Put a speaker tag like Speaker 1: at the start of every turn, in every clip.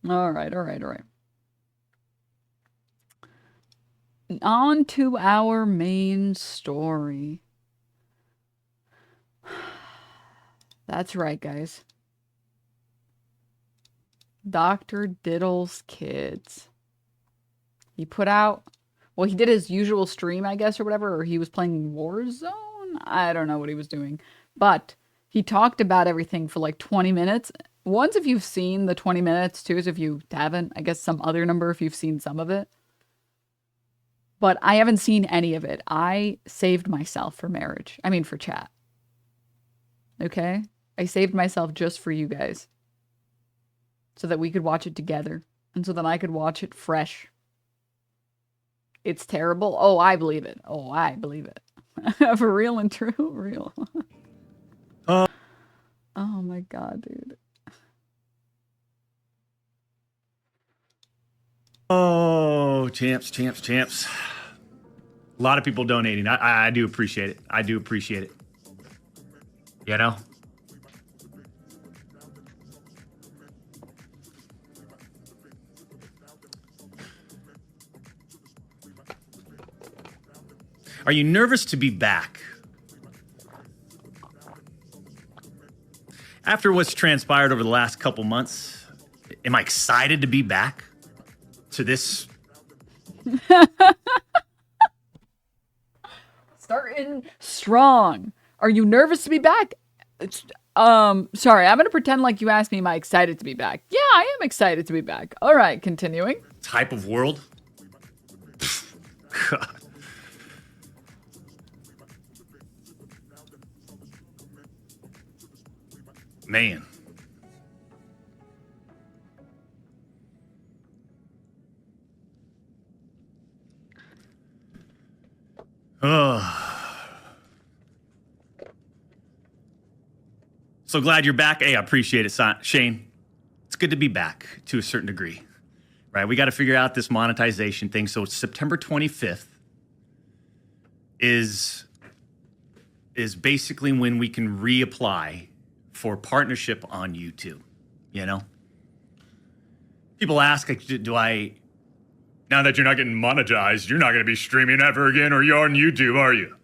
Speaker 1: All right, all right, all right. On to our main story. That's right, guys. Dr. Diddle's kids. He put out, well, he did his usual stream, I guess, or whatever, or he was playing Warzone. I don't know what he was doing, but he talked about everything for like 20 minutes. Once, if you've seen the 20 minutes, two is if you haven't, I guess some other number if you've seen some of it. But I haven't seen any of it. I saved myself for marriage. I mean, for chat. Okay? I saved myself just for you guys so that we could watch it together and so that I could watch it fresh. It's terrible. Oh, I believe it. Oh, I believe it. For real and true, real. Oh my god, dude.
Speaker 2: Oh, champs. A lot of people donating. I do appreciate it. I do appreciate it. You know? Are you nervous to be back? After what's transpired over the last couple months, am I excited to be back to this?
Speaker 1: Starting strong. Are you nervous to be back? Sorry, I'm gonna pretend like you asked me, am I excited to be back? Yeah, I am excited to be back. All right, continuing.
Speaker 2: Type of world? God. Man. So glad you're back. Hey, I appreciate it, Shane. It's good to be back to a certain degree, right? We got to figure out this monetization thing. So September 25th is basically when we can reapply for partnership on YouTube, you know? People ask, like, now that you're not getting monetized, you're not going to be streaming ever again, or you're on YouTube, are you?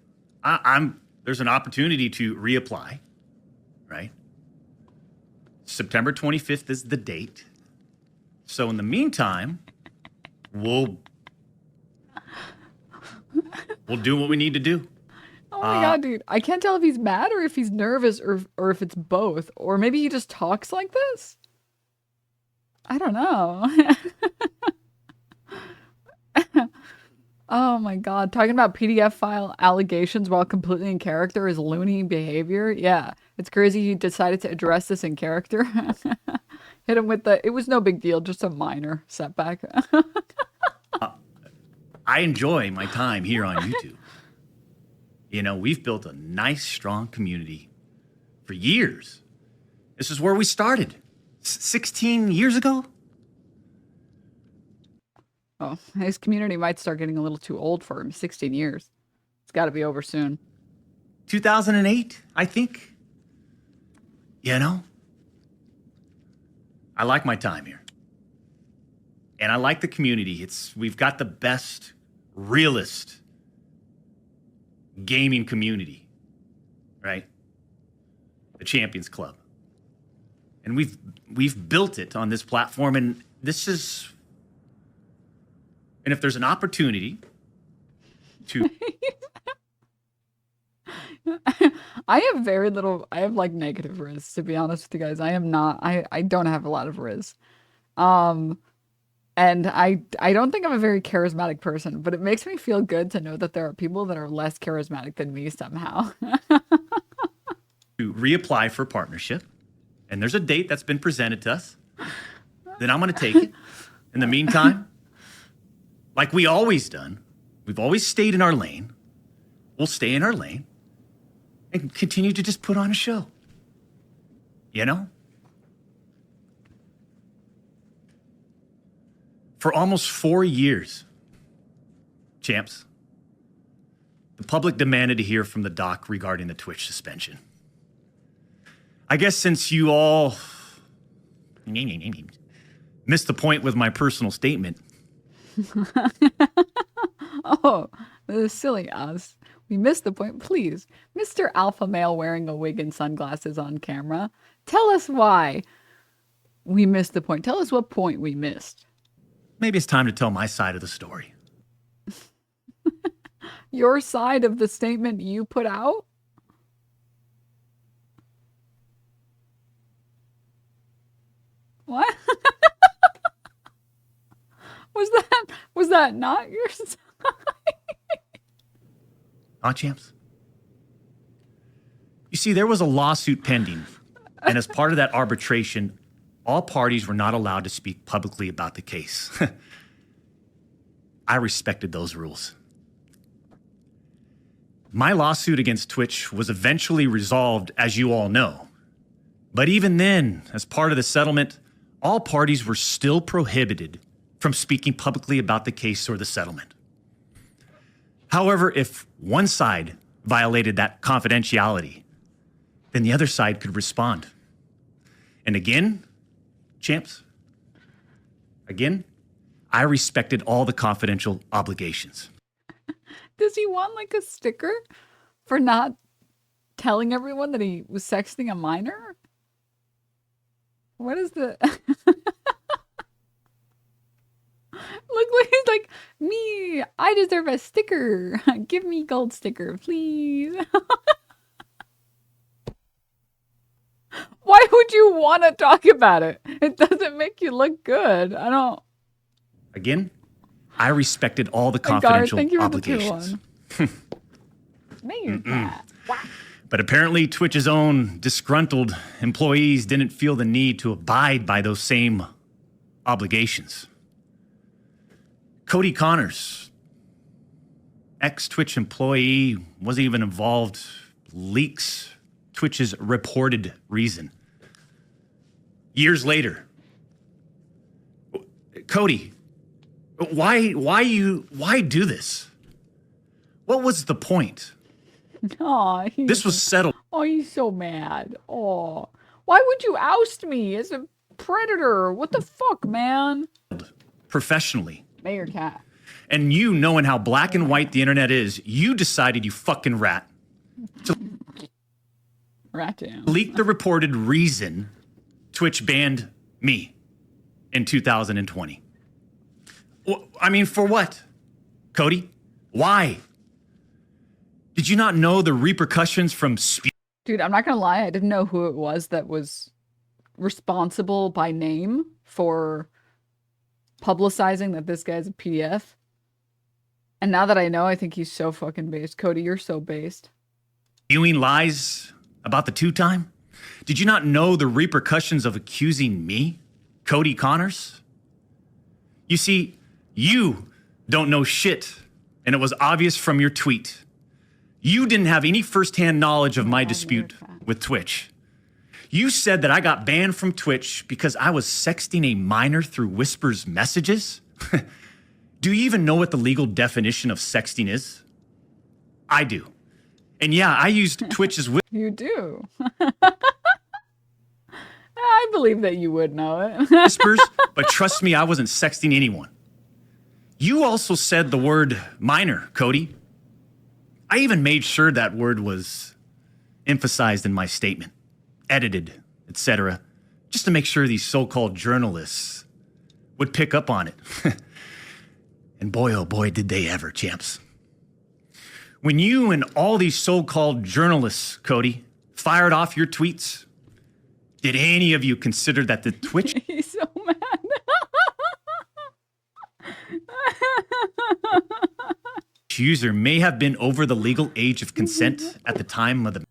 Speaker 2: There's an opportunity to reapply, right? September 25th is the date. So in the meantime, we'll do what we need to do.
Speaker 1: Oh my god, dude. I can't tell if he's mad or if he's nervous or if it's both. Or maybe he just talks like this. I don't know. Oh my god. Talking about PDF file allegations while completely in character is loony behavior. Yeah. It's crazy he decided to address this in character. Hit him with it was no big deal, just a minor setback.
Speaker 2: I enjoy my time here on YouTube. You know, we've built a nice, strong community for years. This is where we started 16 years ago.
Speaker 1: Oh, his community might start getting a little too old for him. 16 years. It's got to be over soon.
Speaker 2: 2008, I think. You know? I like my time here. And I like the community. We've got the best, realest gaming community, right? The Champions Club. And we've built it on this platform, and and if there's an opportunity to
Speaker 1: I have like negative riz, to be honest with you guys. I don't have a lot of riz. And I don't think I'm a very charismatic person, but it makes me feel good to know that there are people that are less charismatic than me somehow.
Speaker 2: to reapply for partnership, and there's a date that's been presented to us, then I'm going to take it. In the meantime, like we always done, we've always stayed in our lane. We'll stay in our lane and continue to just put on a show. You know? For almost 4 years, champs, the public demanded to hear from the doc regarding the Twitch suspension. I guess since you all missed the point with my personal statement.
Speaker 1: Oh, this is silly us. We missed the point. Please, Mr. Alpha Male wearing a wig and sunglasses on camera, tell us why we missed the point. Tell us what point we missed.
Speaker 2: Maybe it's time to tell my side of the story.
Speaker 1: Your side of the statement you put out? What? Was that not your side?
Speaker 2: Champs? You see, there was a lawsuit pending, and as part of that arbitration, all parties were not allowed to speak publicly about the case. I respected those rules. My lawsuit against Twitch was eventually resolved, as you all know. But even then, as part of the settlement, all parties were still prohibited from speaking publicly about the case or the settlement. However, if one side violated that confidentiality, then the other side could respond. And again, champs, I respected all the confidential obligations.
Speaker 1: Does he want like a sticker for not telling everyone that he was sexting a minor? What is the... Look, he's like, me, I deserve a sticker. Give me gold sticker, please. Why would you want to talk about it? It doesn't make you look good. I don't...
Speaker 2: Again, I respected all the confidential
Speaker 1: thank you for
Speaker 2: obligations.
Speaker 1: Mayor Cat.
Speaker 2: But apparently Twitch's own disgruntled employees didn't feel the need to abide by those same obligations. Cody Connors, ex-Twitch employee, wasn't even involved, leaks Twitch's reported reason. Years later, Cody, why do this? What was the point?
Speaker 1: Aw,
Speaker 2: This was settled.
Speaker 1: Oh, he's so mad. Oh, why would you oust me as a predator? What the fuck, man?
Speaker 2: Professionally.
Speaker 1: Mayor Cat.
Speaker 2: And you, knowing how black and white the internet is, you decided, you fucking rat, to
Speaker 1: Rat down.
Speaker 2: leak the reported reason Twitch banned me in 2020. I mean, for what? Cody? Why? Did you not know the repercussions from
Speaker 1: Dude, I'm not gonna lie, I didn't know who it was that was responsible by name for publicizing that this guy's a PDF. And now that I know, I think he's so fucking based. Cody, you're so based.
Speaker 2: spewing lies about the two-time? Did you not know the repercussions of accusing me, Cody Connors? You see, you don't know shit, and it was obvious from your tweet. You didn't have any firsthand knowledge of my dispute with Twitch. You said that I got banned from Twitch because I was sexting a minor through Whisper's messages? Do you even know what the legal definition of sexting is? I do. And yeah, I used Twitch's
Speaker 1: You do. I believe that you would know it.
Speaker 2: whispers, but trust me, I wasn't sexting anyone. You also said the word minor, Cody. I even made sure that word was emphasized in my statement, edited, etc., just to make sure these so-called journalists would pick up on it. And boy, oh boy, did they ever, champs. When you and all these so-called journalists, Cody, fired off your tweets, did any of you consider that the Twitch
Speaker 1: He's so mad.
Speaker 2: user may have been over the legal age of consent at the time of the...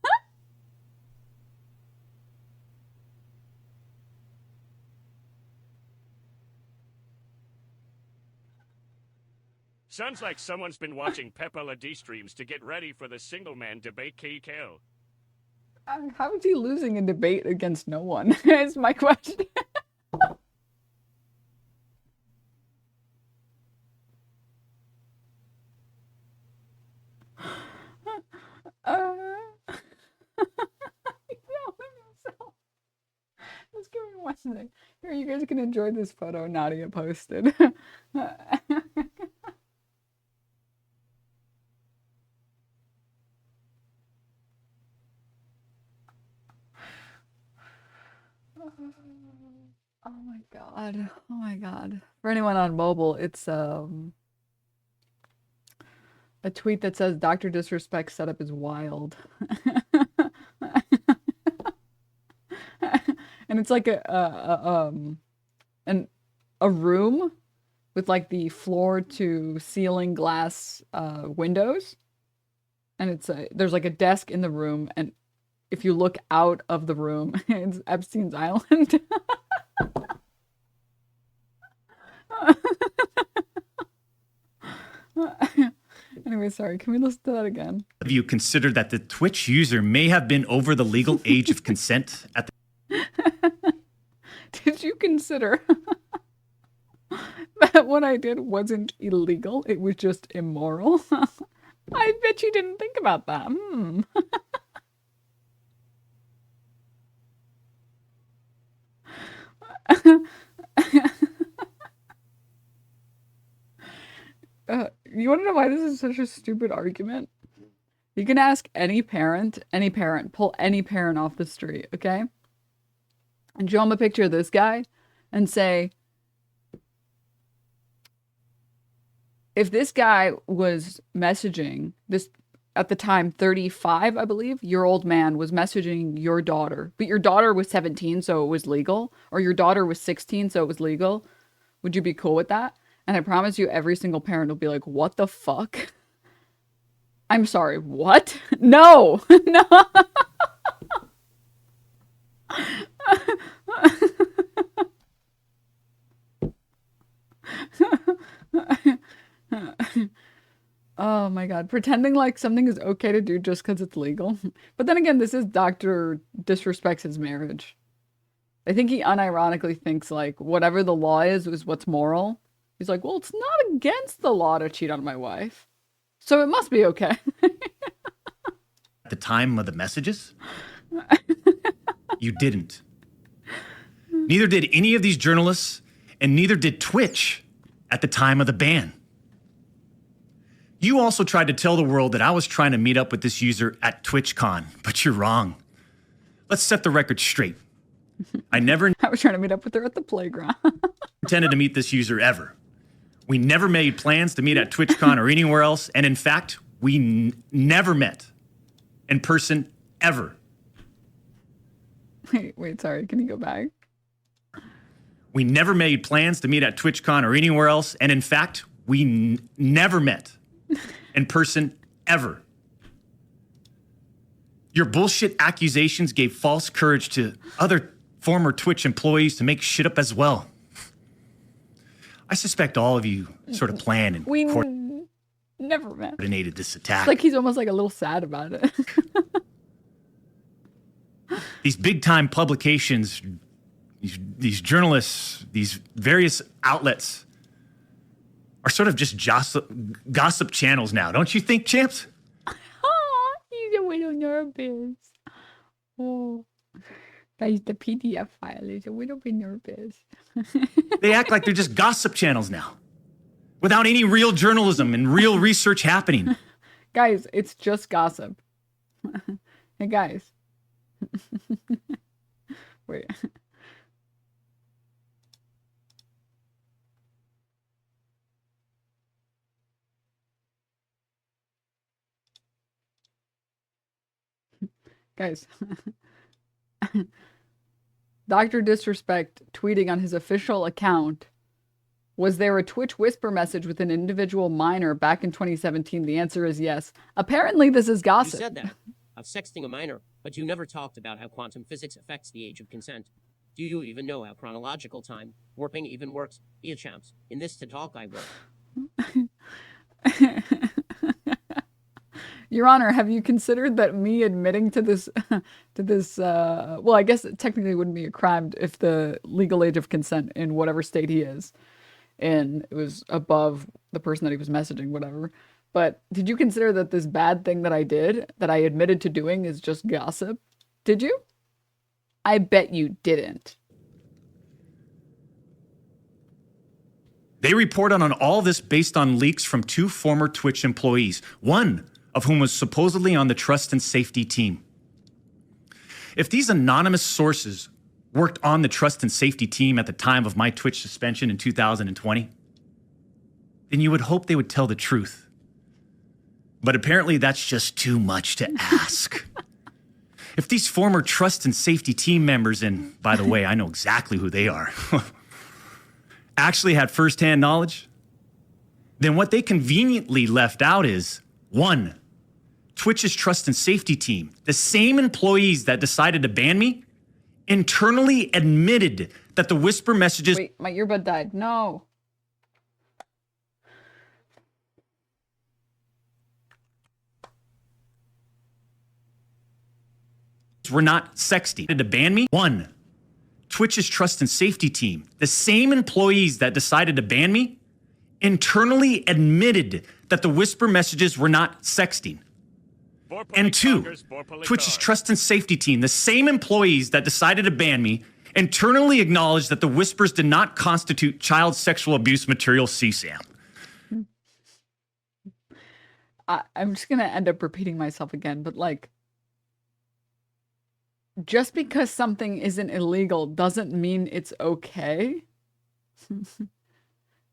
Speaker 3: Sounds like someone's been watching Peppa LaD streams to get ready for the single man debate KKL.
Speaker 1: How is he losing a debate against no one? Is my question. He's yelling himself. Just give me 1 Here, you guys can enjoy this photo Nadia posted. Oh my god. Oh my god. For anyone on mobile, it's a tweet that says DrDisRespect setup is wild. And it's like a room with like the floor to ceiling glass windows. And it's there's like a desk in the room, and if you look out of the room, it's Epstein's Island. Anyway, sorry. Can we listen to that again?
Speaker 2: Have you considered that the Twitch user may have been over the legal age of consent at the
Speaker 1: Did you consider that what I did wasn't illegal? It was just immoral. I bet you didn't think about that. You want to know why this is such a stupid argument? You can ask any parent, pull any parent off the street, okay? And show them a picture of this guy and say, if this guy was messaging this, at the time, 35, I believe, your old man was messaging your daughter, but your daughter was 17, so it was legal, or your daughter was 16, so it was legal, would you be cool with that? And I promise you, every single parent will be like, what the fuck? I'm sorry, what? No! No! Oh my god, pretending like something is okay to do just because it's legal. But then again, this is Dr. Disrespects his marriage. I think he unironically thinks like whatever the law is what's moral. He's like, well, it's not against the law to cheat on my wife, so it must be okay.
Speaker 2: At the time of the messages? You didn't. Neither did any of these journalists, and neither did Twitch at the time of the ban. You also tried to tell the world that I was trying to meet up with this user at TwitchCon, but you're wrong. Let's set the record straight. I never
Speaker 1: I was trying to meet up with her at the playground.
Speaker 2: intended to meet this user ever. We never made plans to meet at TwitchCon or anywhere else, and in fact, we never met in person ever.
Speaker 1: Wait, sorry, can you go back?
Speaker 2: We never made plans to meet at TwitchCon or anywhere else, and in fact, we never met in person ever. Your bullshit accusations gave false courage to other former Twitch employees to make shit up as well. I suspect all of you sort of planned and
Speaker 1: Never met.
Speaker 2: coordinated this attack.
Speaker 1: It's like he's almost like a little sad about it.
Speaker 2: These big time publications, these journalists, these various outlets are sort of just gossip channels now, don't you think, champs?
Speaker 1: Oh, he's a little nervous. Oh, guys, the PDF file is a little bit nervous.
Speaker 2: They act like they're just gossip channels now, without any real journalism and real research happening.
Speaker 1: Guys, it's just gossip. Hey, guys. Wait. Guys. Dr. Disrespect tweeting on his official account, was there a Twitch whisper message with an individual minor back in 2017? The answer is yes. Apparently this is gossip.
Speaker 4: You said that, of sexting a minor, but you never talked about how quantum physics affects the age of consent. Do you even know how chronological time warping even works? Be a champs. In this talk I will.
Speaker 1: Your Honor, have you considered that me admitting to this, well, I guess it technically wouldn't be a crime if the legal age of consent in whatever state he is, and it was above the person that he was messaging, whatever. But did you consider that this bad thing that I did, that I admitted to doing, is just gossip? Did you? I bet you didn't.
Speaker 2: They reported on all this based on leaks from 2 former Twitch employees, one of whom was supposedly on the trust and safety team. If these anonymous sources worked on the trust and safety team at the time of my Twitch suspension in 2020, then you would hope they would tell the truth. But apparently that's just too much to ask. If these former trust and safety team members, and by the way, I know exactly who they are, actually had firsthand knowledge, then what they conveniently left out is, 1, Twitch's trust and safety team, the same employees that decided to ban me, internally admitted that the whisper messages—
Speaker 1: Wait, my earbud died. No.
Speaker 2: were not sexting. To ban me? 1, Twitch's trust and safety team, the same employees that decided to ban me, internally admitted that the whisper messages were not sexting. And 2, Twitch's trust and safety team, the same employees that decided to ban me, internally acknowledged that the whispers did not constitute child sexual abuse material CSAM.
Speaker 1: I'm just going to end up repeating myself again, but like, just because something isn't illegal doesn't mean it's okay.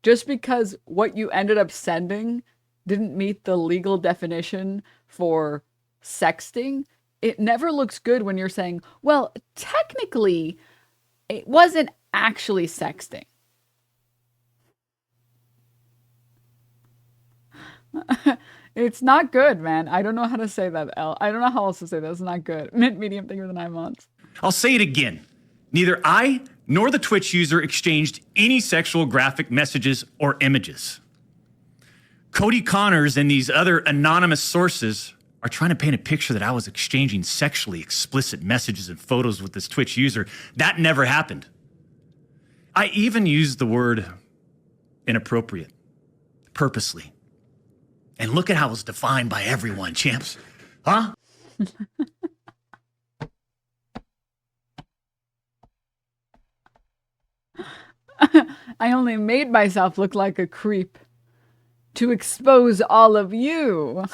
Speaker 1: Just because what you ended up sending didn't meet the legal definition for sexting, it never looks good when you're saying, well, technically, it wasn't actually sexting. It's not good, man. I don't know how to say that, L. I don't know how else to say that. It's not good. Mid, medium, thing for the 9 months.
Speaker 2: I'll say it again. Neither I nor the Twitch user exchanged any sexual graphic messages or images. Cody Connors and these other anonymous sources are trying to paint a picture that I was exchanging sexually explicit messages and photos with this Twitch user. That never happened. I even used the word inappropriate, purposely. And look at how it's defined by everyone, champs. Huh?
Speaker 1: I only made myself look like a creep to expose all of you.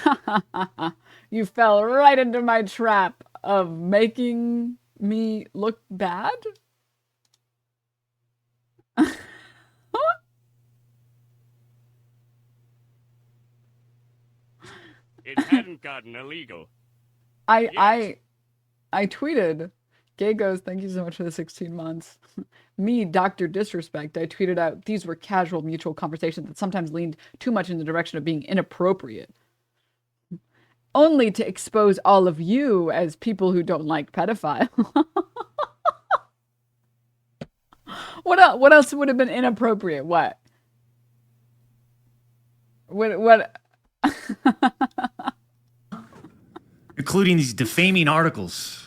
Speaker 1: You fell right into my trap of making me look bad.
Speaker 3: It hadn't gotten illegal.
Speaker 1: I tweeted, Gay goes, thank you so much for the 16 months. Me, DrDisRespect, I tweeted out, these were casual mutual conversations that sometimes leaned too much in the direction of being inappropriate. Only to expose all of you as people who don't like pedophile. What else would have been inappropriate? What?
Speaker 2: Including these defaming articles.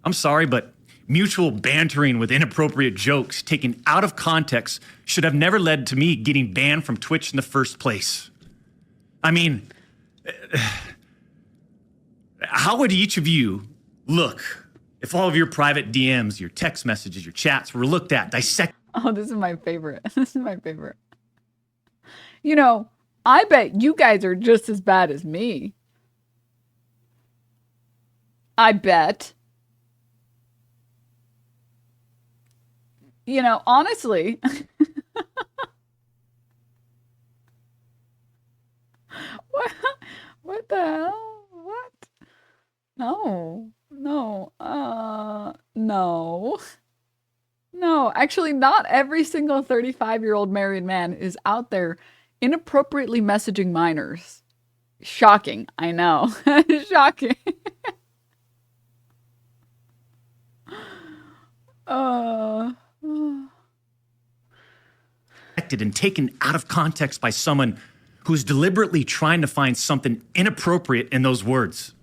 Speaker 2: I'm sorry, but mutual bantering with inappropriate jokes taken out of context should have never led to me getting banned from Twitch in the first place. I mean, how would each of you look if all of your private DMs, your text messages, your chats were looked at, dissected?
Speaker 1: Oh, this is my favorite. This is my favorite. You know, I bet you guys are just as bad as me. I bet. You know, honestly. What the hell? What? No. No, actually not every single 35-year-old married man is out there inappropriately messaging minors. Shocking, I know. Shocking.
Speaker 2: And taken out of context by someone who's deliberately trying to find something inappropriate in those words.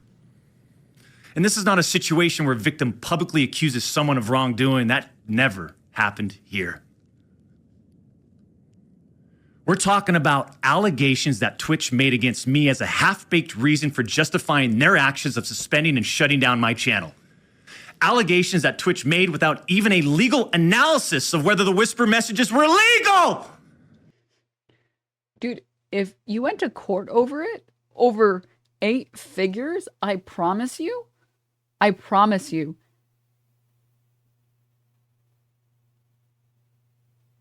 Speaker 2: And this is not a situation where a victim publicly accuses someone of wrongdoing. That never happened here. We're talking about allegations that Twitch made against me as a half-baked reason for justifying their actions of suspending and shutting down my channel. Allegations that Twitch made without even a legal analysis of whether the whisper messages were illegal.
Speaker 1: Dude, if you went to court over it, over 8 figures, I promise you,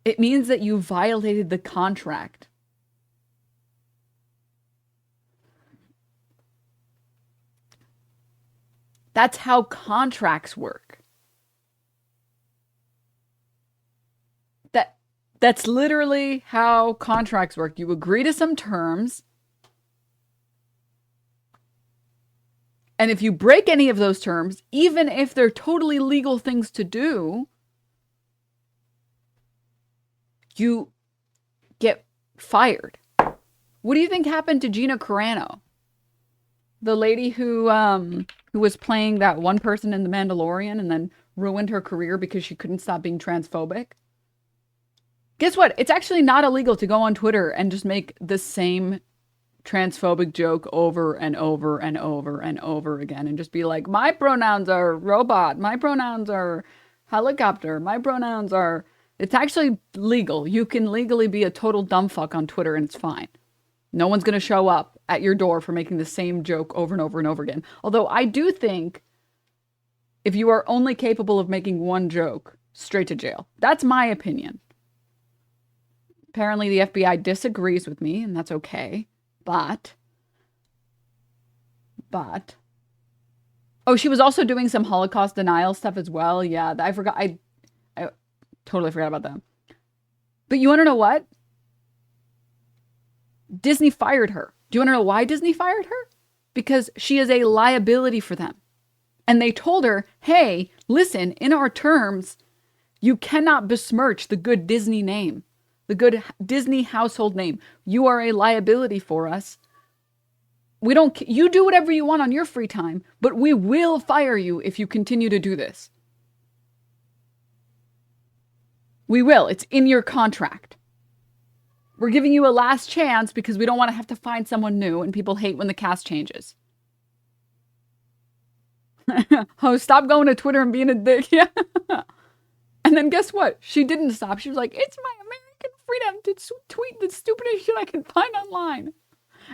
Speaker 1: it means that you violated the contract. That's how contracts work. That's literally how contracts work. You agree to some terms, and if you break any of those terms, even if they're totally legal things to do, you get fired. What do you think happened to Gina Carano? The lady who was playing that one person in The Mandalorian and then ruined her career because she couldn't stop being transphobic? Guess what? It's actually not illegal to go on Twitter and just make the same transphobic joke over and over and over and over again and just be like, my pronouns are robot, my pronouns are helicopter, my pronouns are... It's actually legal. You can legally be a total dumbfuck on Twitter and it's fine. No one's going to show up at your door for making the same joke over and over and over again. Although I do think if you are only capable of making one joke, straight to jail. That's my opinion. Apparently the FBI disagrees with me, and that's okay. But... Oh, she was also doing some Holocaust denial stuff as well. Yeah, I forgot. I totally forgot about that. But you want to know what? Disney fired her. Do you want to know why Disney fired her? Because she is a liability for them. And they told her, hey, listen, in our terms, you cannot besmirch the good Disney name. The good Disney household name. You are a liability for us. We don't. You do whatever you want on your free time, but we will fire you if you continue to do this. We will. It's in your contract. We're giving you a last chance because we don't want to have to find someone new, and people hate when the cast changes. Oh, stop going to Twitter and being a dick. Yeah. And then guess what? She didn't stop. She was like, it's my American freedom to tweet the stupidest shit I can find online.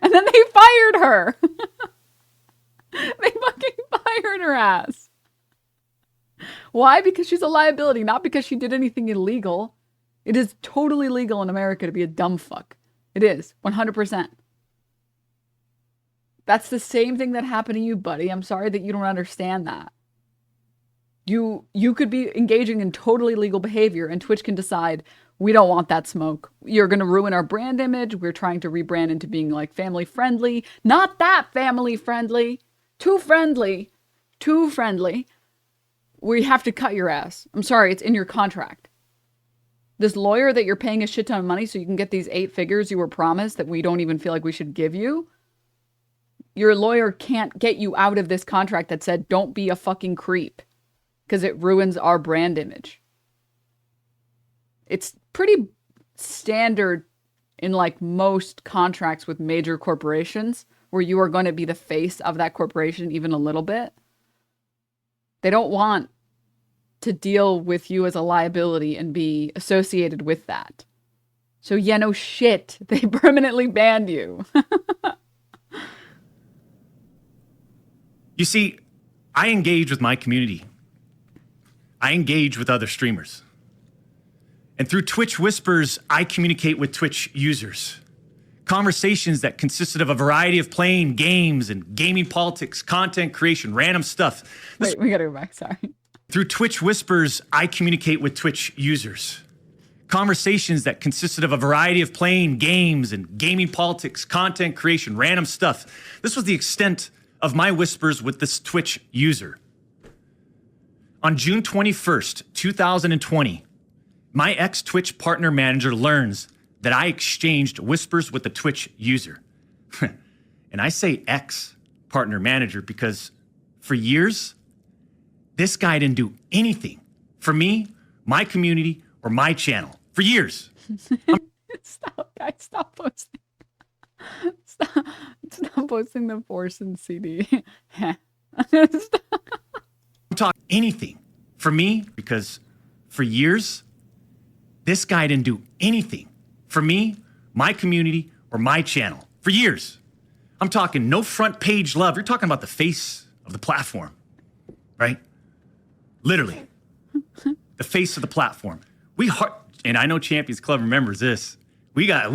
Speaker 1: And then they fired her. They fucking fired her ass. Why? Because she's a liability, not because she did anything illegal. It is totally legal in America to be a dumb fuck. It is, 100%. That's the same thing that happened to you, buddy. I'm sorry that you don't understand that. You could be engaging in totally legal behavior and Twitch can decide, we don't want that smoke. You're going to ruin our brand image. We're trying to rebrand into being like family friendly. Not that family friendly. Too friendly. Too friendly. We have to cut your ass. I'm sorry, it's in your contract. This lawyer that you're paying a shit ton of money so you can get these 8 figures you were promised that we don't even feel like we should give you. Your lawyer can't get you out of this contract that said, don't be a fucking creep. Because it ruins our brand image. It's pretty standard in like most contracts with major corporations where you are going to be the face of that corporation even a little bit. They don't want to deal with you as a liability and be associated with that. So yeah, no shit. They permanently banned you.
Speaker 2: You see, I engage with my community. I engage with other streamers. And through Twitch Whispers, I communicate with Twitch users. Conversations that consisted of a variety of playing games and gaming politics, content creation, random stuff.
Speaker 1: Wait, we gotta go back, sorry.
Speaker 2: Through Twitch Whispers, I communicate with Twitch users. Conversations that consisted of a variety of playing games and gaming politics, content creation, random stuff. This was the extent of my whispers with this Twitch user. On June 21st, 2020, my ex-Twitch partner manager learns that I exchanged whispers with the Twitch user. And I say ex-partner manager because for years, this guy didn't do anything for me, my community, or my channel. For years.
Speaker 1: Stop, guys, stop posting. Stop posting the Force and CD.
Speaker 2: Talk anything for me because for years, this guy didn't do anything for me, my community, or my channel for years. I'm talking no front page love. You're talking about the face of the platform, right? Literally, the face of the platform. And I know Champions Club remembers this. We got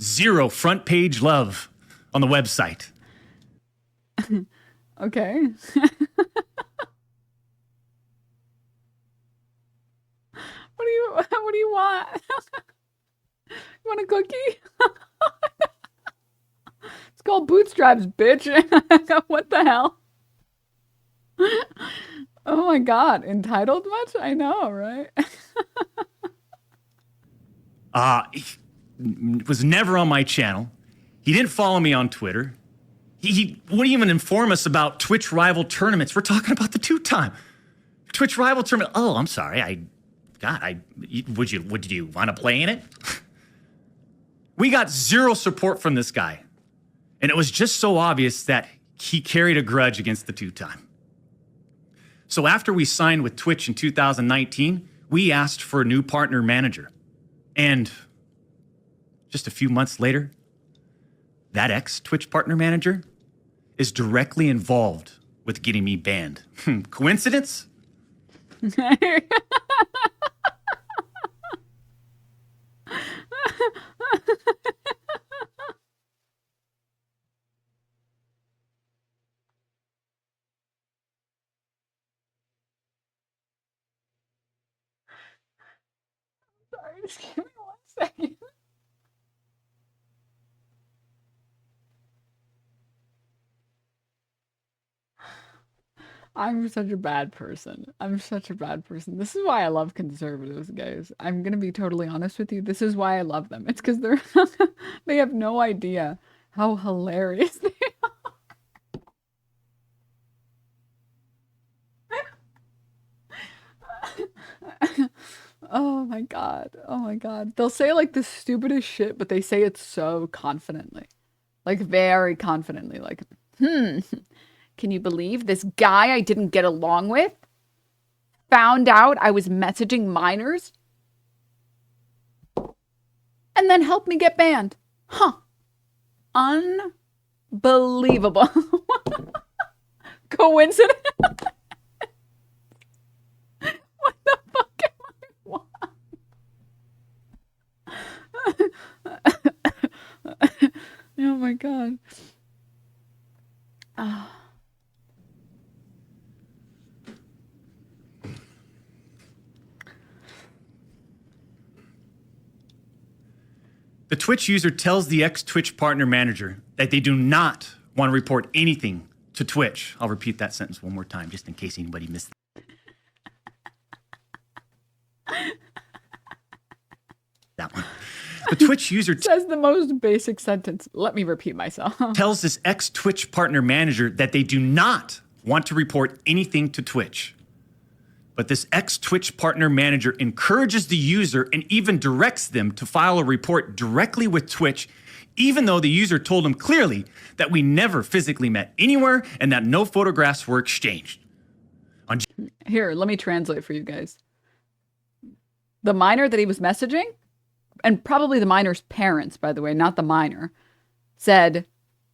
Speaker 2: zero front page love on the website.
Speaker 1: Okay. What do you want? You want a cookie? It's called bootstraps, bitch. What the hell? Oh my god, entitled much? I know, right?
Speaker 2: He was never on my channel. He didn't follow me on Twitter. He wouldn't even inform us about Twitch rival tournaments. We're talking about the two-time Twitch rival tournament. Oh, I'm sorry. Would you want to play in it? We got zero support from this guy. And it was just so obvious that he carried a grudge against the two-time. So after we signed with Twitch in 2019, we asked for a new partner manager. And just a few months later, that ex-Twitch partner manager is directly involved with getting me banned. Coincidence?
Speaker 1: Sorry, just give me 1 second. I'm such a bad person. I'm such a bad person. This is why I love conservatives, guys. I'm gonna be totally honest with you. This is why I love them. It's because they're they have no idea how hilarious they are. Oh my god. Oh my god. They'll say like the stupidest shit, but they say it so confidently. Like very confidently. Like, can you believe this guy I didn't get along with found out I was messaging minors and then helped me get banned? Huh. Unbelievable. Coincidence? What the fuck am I? Oh my god.
Speaker 2: The Twitch user tells the ex-Twitch partner manager that they do not want to report anything to Twitch. I'll repeat that sentence one more time just in case anybody missed that one. The Twitch user
Speaker 1: says the most basic sentence. Let me repeat myself.
Speaker 2: tells this ex-Twitch partner manager that they do not want to report anything to Twitch. But this ex-Twitch partner manager encourages the user and even directs them to file a report directly with Twitch, even though the user told him clearly that we never physically met anywhere and that no photographs were exchanged.
Speaker 1: Here, let me translate for you guys. The minor that he was messaging, and probably the minor's parents, by the way, not the minor, said,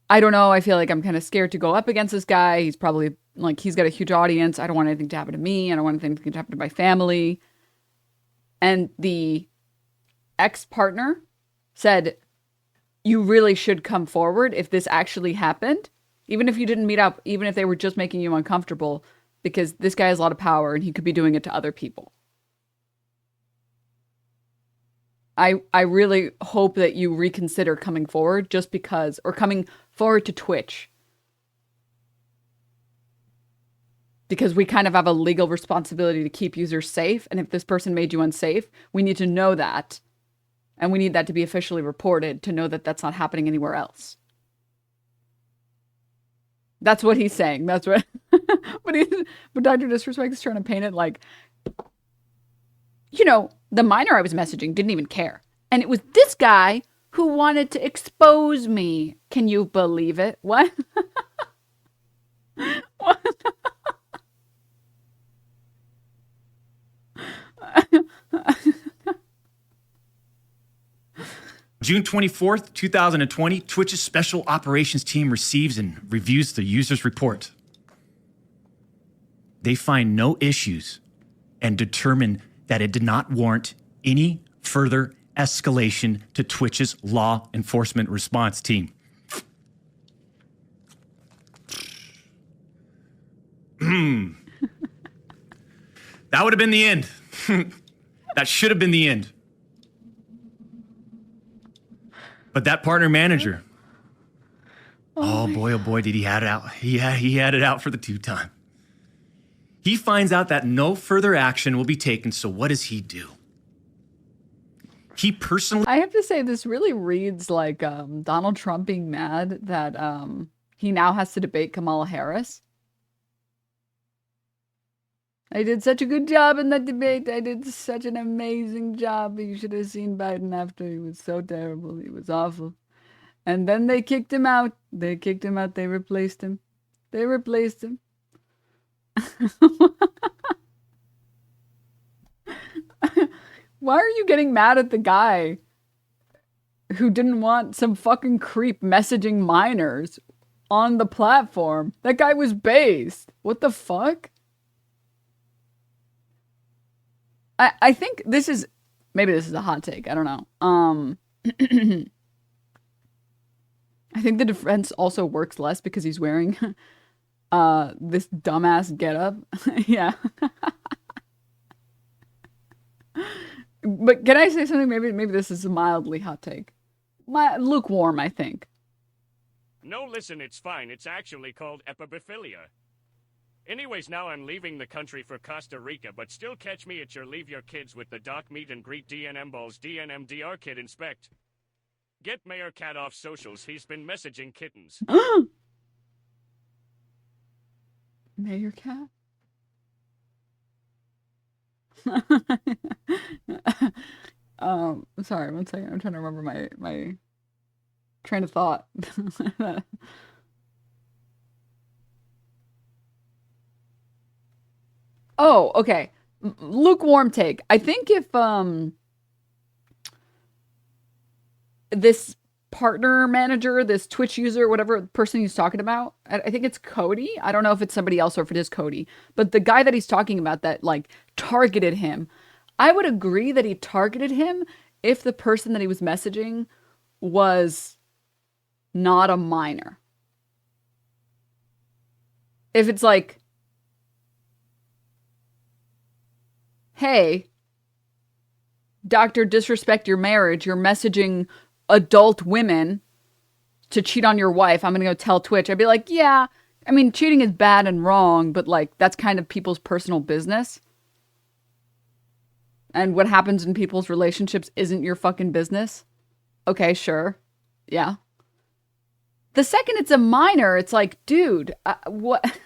Speaker 1: I don't know, I feel like I'm kind of scared to go up against this guy. He's probably, like, he's got a huge audience. I don't want anything to happen to me. I don't want anything to happen to my family. And the ex-partner said, you really should come forward if this actually happened. Even if you didn't meet up, even if they were just making you uncomfortable, because this guy has a lot of power and he could be doing it to other people. I really hope that you reconsider coming forward just because, or coming forward to Twitch. Because we kind of have a legal responsibility to keep users safe. And if this person made you unsafe, we need to know that. And we need that to be officially reported to know that that's not happening anywhere else. That's what he's saying. That's what, but DrDisRespect is trying to paint it like, you know, the minor I was messaging didn't even care. And it was this guy who wanted to expose me. Can you believe it? What? What?
Speaker 2: June 24th, 2020, Twitch's special operations team receives and reviews the user's report. They find no issues and determine that it did not warrant any further escalation to Twitch's law enforcement response team. That would have been the end. That should have been the end. But that partner manager, oh boy, did he had it out. He had it out for the two-time. He finds out that no further action will be taken, so what does he do? He personally...
Speaker 1: I have to say, this really reads like Donald Trump being mad that he now has to debate Kamala Harris. I did such a good job in that debate. I did such an amazing job. You should have seen Biden after. He was so terrible. He was awful. And then they kicked him out. They kicked him out. They replaced him. They replaced him. Why are you getting mad at the guy who didn't want some fucking creep messaging minors on the platform? That guy was based. What the fuck? I think this is, maybe this is a hot take. I don't know. I think the defense also works less because he's wearing this dumbass getup. Yeah. But can I say something? Maybe this is a mildly hot take. Lukewarm, I think.
Speaker 3: No, listen, it's fine. It's actually called epibophilia. Anyways, now I'm leaving the country for Costa Rica, but still catch me at your Leave Your Kids with the Doc Meet and Greet DNM Balls DNMDR Kid Inspect. Get Mayor Cat off socials. He's been messaging kittens.
Speaker 1: Mayor Cat? Sorry, one second. I'm trying to remember my train of thought. Oh, okay. Lukewarm take. I think if this partner manager, this Twitch user, whatever person he's talking about, I think it's Cody. I don't know if it's somebody else or if it is Cody. But the guy that he's talking about that like targeted him, I would agree that he targeted him if the person that he was messaging was not a minor. If it's like, hey, Dr. Disrespect Your Marriage, you're messaging adult women to cheat on your wife. I'm going to go tell Twitch. I'd be like, yeah, I mean, cheating is bad and wrong, but like, that's kind of people's personal business. And what happens in people's relationships isn't your fucking business. Okay, sure. Yeah. The second it's a minor, it's like, dude, what?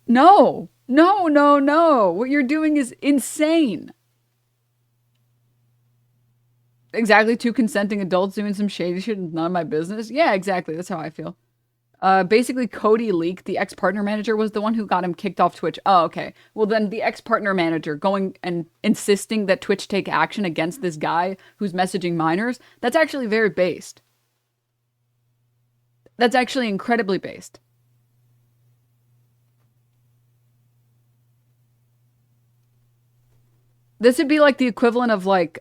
Speaker 1: No. What you're doing is insane. Exactly, two consenting adults doing some shady shit is none of my business. Yeah, exactly. That's how I feel. Basically, Cody Leak, the ex-partner manager, was the one who got him kicked off Twitch. Oh, okay. Well, then the ex-partner manager going and insisting that Twitch take action against this guy who's messaging minors, that's actually very based. That's actually incredibly based. This would be like the equivalent of like,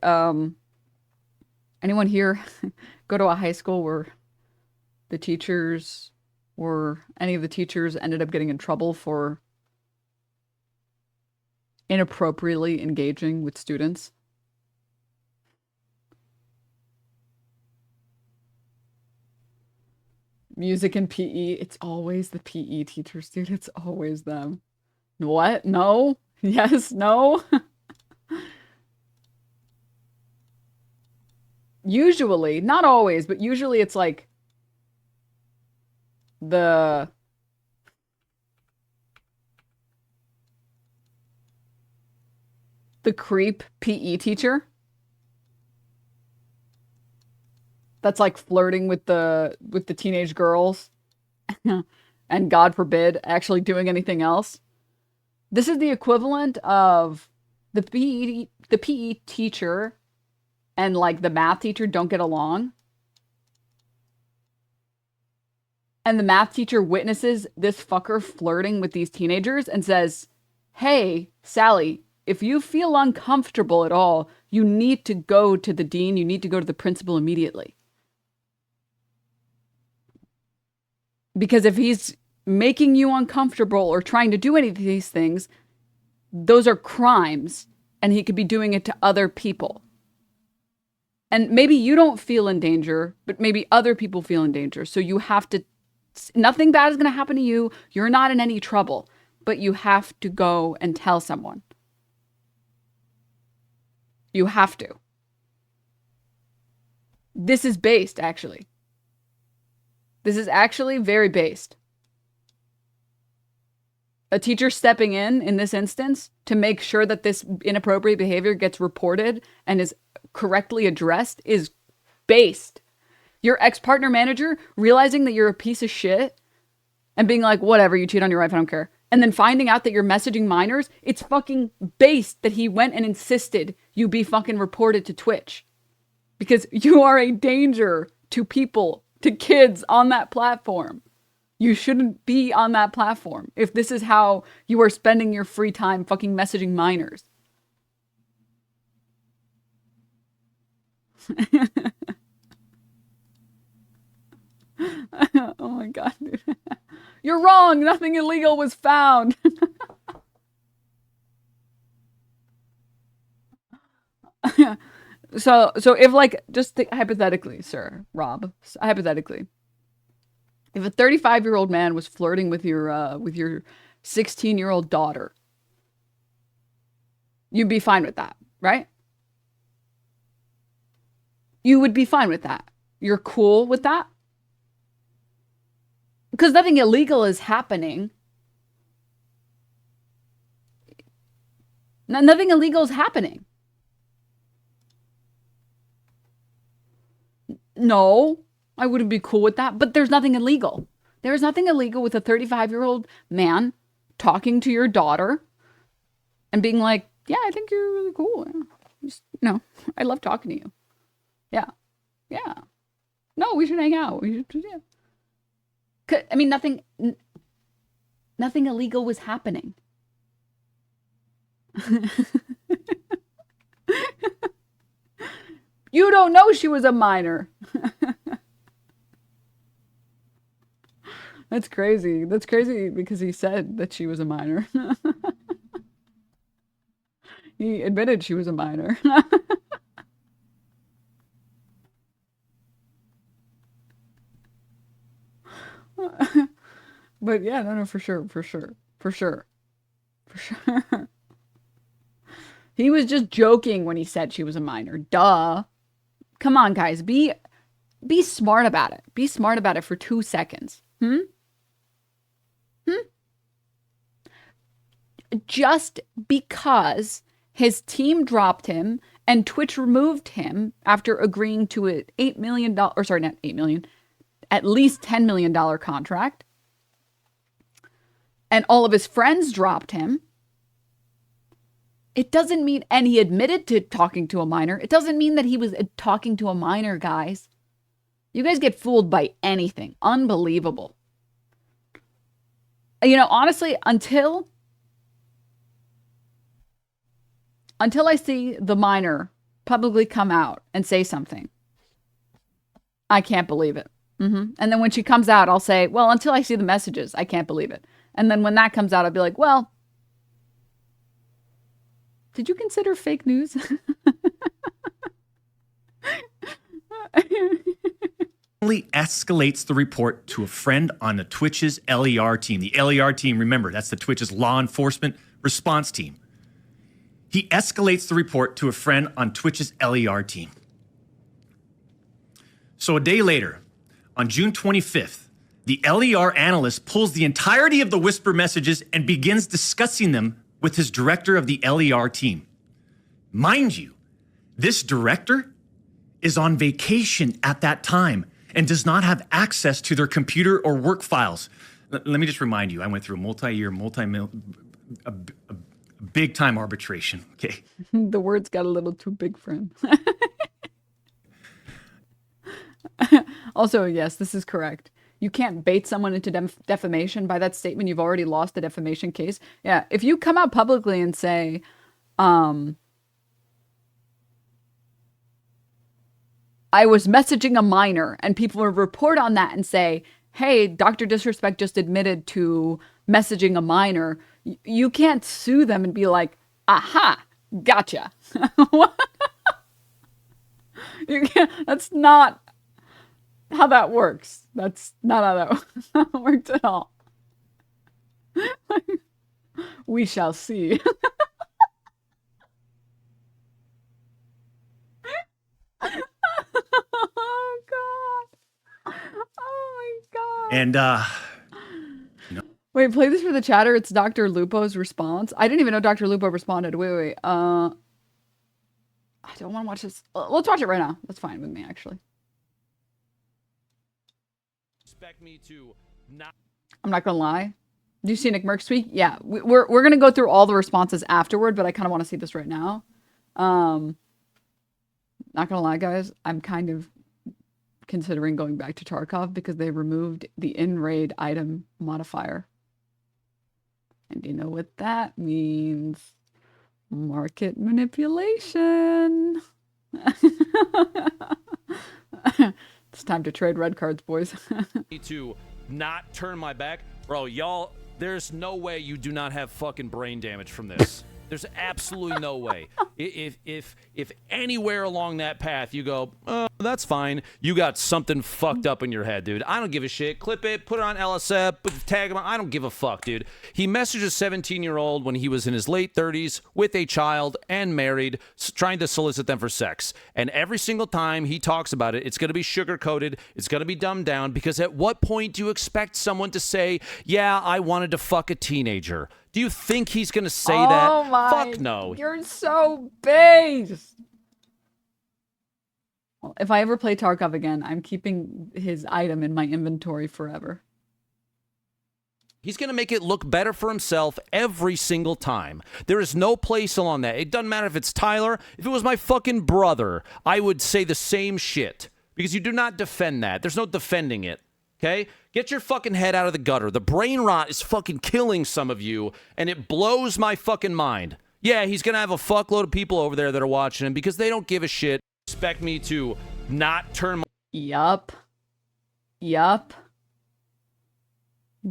Speaker 1: anyone here go to a high school where the teachers or any of the teachers ended up getting in trouble for inappropriately engaging with students? Music and PE, it's always the PE teachers, dude. It's always them. What? No? Yes? No? Usually, not always, but usually it's like the creep PE teacher that's like flirting with the teenage girls and God forbid actually doing anything else. This is the equivalent of the PE teacher and like the math teacher don't get along, and the math teacher witnesses this fucker flirting with these teenagers and says, hey, Sally, if you feel uncomfortable at all, you need to go to the dean, you need to go to the principal immediately. Because if he's making you uncomfortable or trying to do any of these things, those are crimes, and he could be doing it to other people. And maybe you don't feel in danger, but maybe other people feel in danger. So you have to, nothing bad is going to happen to you. You're not in any trouble, but you have to go and tell someone. You have to. This is based, actually. This is actually very based. A teacher stepping in this instance, to make sure that this inappropriate behavior gets reported and is correctly addressed is based. Your ex-partner manager realizing that you're a piece of shit and being like, whatever, you cheat on your wife, I don't care. And then finding out that you're messaging minors, it's fucking based that he went and insisted you be fucking reported to Twitch. Because you are a danger to people, to kids on that platform. You shouldn't be on that platform if this is how you are spending your free time fucking messaging minors. Oh my god, dude. You're wrong. Nothing illegal was found. So if like, just think hypothetically, sir, Rob, hypothetically, if a 35-year-old man was flirting with your 16-year-old daughter, you'd be fine with that, right? You would be fine with that. You're cool with that? Because nothing illegal is happening. Nothing illegal is happening. No, I wouldn't be cool with that, but there's nothing illegal. There's nothing illegal with a 35-year-old man talking to your daughter and being like, yeah, I think you're really cool. Just, I love talking to you. Yeah. Yeah. No, we should hang out. We should, yeah. I mean, nothing illegal was happening. You don't know she was a minor. That's crazy. That's crazy because he said that she was a minor. He admitted she was a minor. But yeah, no, for sure. He was just joking when he said she was a minor. Duh. Come on, guys. Be smart about it. Be smart about it for 2 seconds. Just because his team dropped him and Twitch removed him after agreeing to an $8 million, or sorry, not 8 million, at least $10 million contract, and all of his friends dropped him, it doesn't mean, and he admitted to talking to a minor, it doesn't mean that he was talking to a minor, guys. You guys get fooled by anything. Unbelievable. Honestly, until I see the minor publicly come out and say something, I can't believe it. And then when she comes out, I'll say, well, until I see the messages, I can't believe it. And then when that comes out, I'll be like, well, did you consider fake news?
Speaker 2: Only escalates the report to a friend on the Twitch's LER team. The LER team, remember, that's the Twitch's law enforcement response team. He escalates the report to a friend on Twitch's LER team. So a day later, on June 25th, the LER analyst pulls the entirety of the whisper messages and begins discussing them with his director of the LER team. Mind you, this director is on vacation at that time and does not have access to their computer or work files. Let me just remind you, I went through a big time arbitration, okay?
Speaker 1: The words got a little too big for him. Also, yes, this is correct. You can't bait someone into defamation. By that statement, you've already lost the defamation case. Yeah, if you come out publicly and say, I was messaging a minor, and people will report on that and say, hey, Dr. Disrespect just admitted to messaging a minor, you can't sue them and be like, aha, gotcha. What? You can't, that's not how that works. That's not how that works at all. We shall see. Oh god. Oh my god.
Speaker 2: And
Speaker 1: wait, play this for the chatter. It's Dr. Lupo's response. I didn't even know Dr. Lupo responded. Wait. I don't want to watch this. Let's watch it right now. That's fine with me, actually.
Speaker 5: Expect me to not.
Speaker 1: I'm not gonna lie. Do you see Nick Merck speak? Yeah, we're gonna go through all the responses afterward, but I kind of want to see this right now. Not gonna lie, guys. I'm kind of considering going back to Tarkov because they removed the in-raid item modifier. And you know what that means? Market manipulation. It's time to trade red cards, boys.
Speaker 5: To not turn my back, bro. Y'all, there's no way you do not have fucking brain damage from this. There's absolutely no way. If anywhere along that path you go, oh, that's fine, you got something fucked up in your head, dude. I don't give a shit. Clip it, put it on LSF, tag him. I don't give a fuck, dude. He messaged a 17-year-old when he was in his late 30s with a child and married, trying to solicit them for sex. And every single time he talks about it, it's going to be sugar-coated. It's going to be dumbed down, because at what point do you expect someone to say, yeah, I wanted to fuck a teenager? Do you think he's going to say that?
Speaker 1: Oh my.
Speaker 5: Fuck no.
Speaker 1: You're so based. Well, if I ever play Tarkov again, I'm keeping his item in my inventory forever.
Speaker 5: He's going to make it look better for himself every single time. There is no place along that. It doesn't matter if it's Tyler. If it was my fucking brother, I would say the same shit. Because you do not defend that. There's no defending it. Okay? Get your fucking head out of the gutter. The brain rot is fucking killing some of you, and it blows my fucking mind. Yeah, he's going to have a fuckload of people over there that are watching him because they don't give a shit. Expect me to not turn my...
Speaker 1: Yup.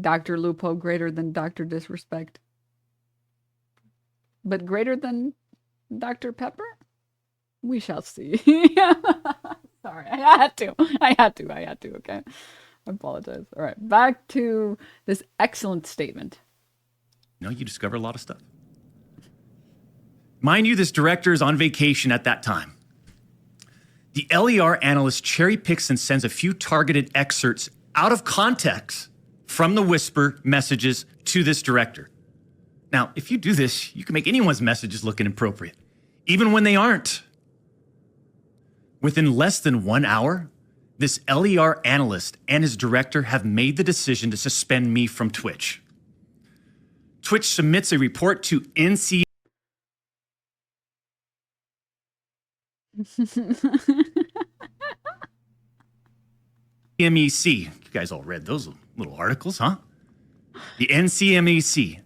Speaker 1: Dr. Lupo greater than Dr. Disrespect. But greater than Dr. Pepper? We shall see. Sorry, I had to, okay? I apologize. All right, back to this excellent statement.
Speaker 2: you discover a lot of stuff. Mind you, this director is on vacation at that time. The LER analyst cherry picks and sends a few targeted excerpts out of context from the whisper messages to this director. Now, if you do this, you can make anyone's messages look inappropriate, even when they aren't. Within less than 1 hour, this LER analyst and his director have made the decision to suspend me from Twitch. Twitch submits a report to NC. NCMEC. You guys all read those little articles, huh? The NCMEC.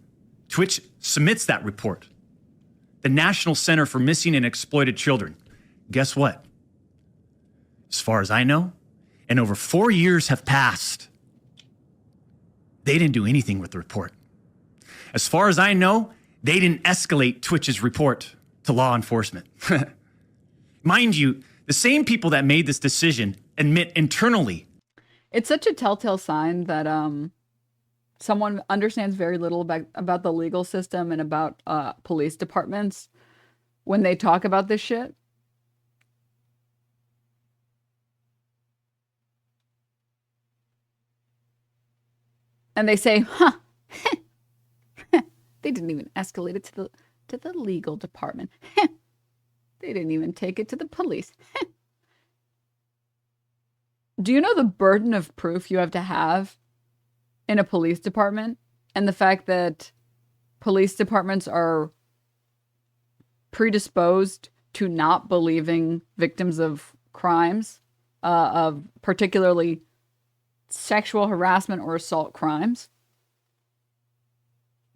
Speaker 2: Twitch submits that report. The National Center for Missing and Exploited Children. Guess what? As far as I know, and over 4 years have passed, they didn't do anything with the report. As far as I know, they didn't escalate Twitch's report to law enforcement. Mind you, the same people that made this decision admit internally.
Speaker 1: It's such a telltale sign that someone understands very little about the legal system and about police departments when they talk about this shit. And they say, huh, they didn't even escalate it to the legal department. They didn't even take it to the police. Do you know the burden of proof you have to have in a police department? And the fact that police departments are predisposed to not believing victims of crimes of particularly sexual harassment or assault crimes.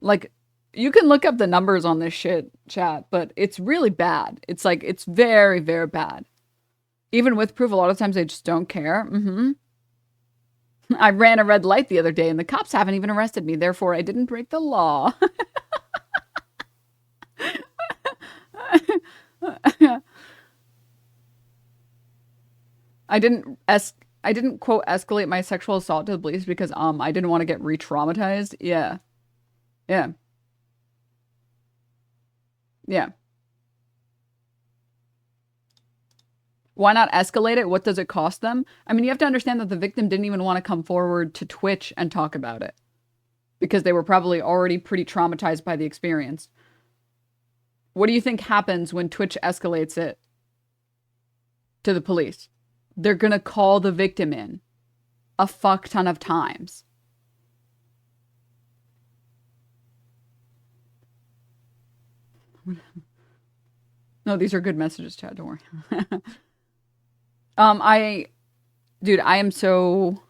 Speaker 1: Like, you can look up the numbers on this shit, chat, but it's really bad. It's like, it's very, very bad. Even with proof, a lot of times they just don't care. I ran a red light the other day and the cops haven't even arrested me. Therefore, I didn't break the law. I didn't quote escalate my sexual assault to the police because I didn't want to get re-traumatized. Yeah. Yeah. Yeah. Why not escalate it? What does it cost them? I mean, you have to understand that the victim didn't even want to come forward to Twitch and talk about it because they were probably already pretty traumatized by the experience. What do you think happens when Twitch escalates it to the police? They're going to call the victim in a fuck ton of times. No, these are good messages, Chad. Don't worry. Dude, I am so...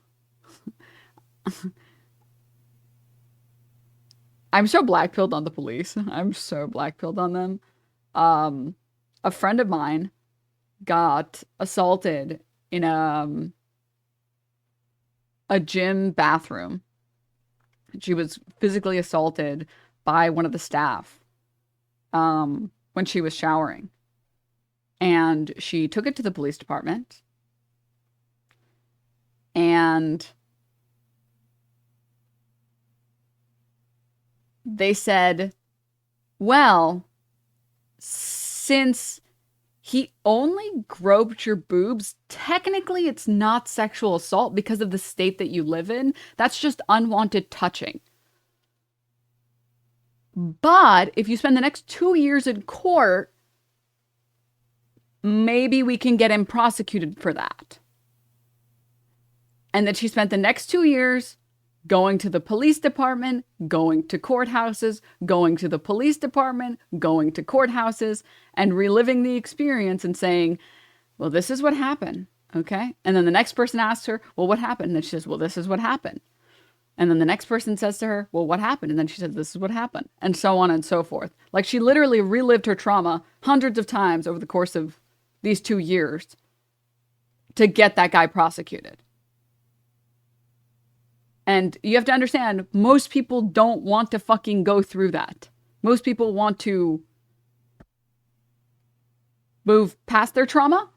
Speaker 1: I'm so black-pilled on the police. I'm so black-pilled on them. A friend of mine got assaulted in a gym bathroom. She was physically assaulted by one of the staff when she was showering. And she took it to the police department. And they said, well, since he only groped your boobs, technically it's not sexual assault because of the state that you live in. That's just unwanted touching. But if you spend the next 2 years in court, maybe we can get him prosecuted for that. And then she spent the next 2 years going to the police department, going to courthouses, going to the police department, going to courthouses, and reliving the experience and saying, well, this is what happened, okay? And then the next person asks her, well, what happened? And then she says, well, this is what happened. And then the next person says to her, well, what happened? And then she says, this is what happened. And so on and so forth. Like, she literally relived her trauma hundreds of times over the course of these 2 years to get that guy prosecuted. And you have to understand, most people don't want to fucking go through that. Most people want to move past their trauma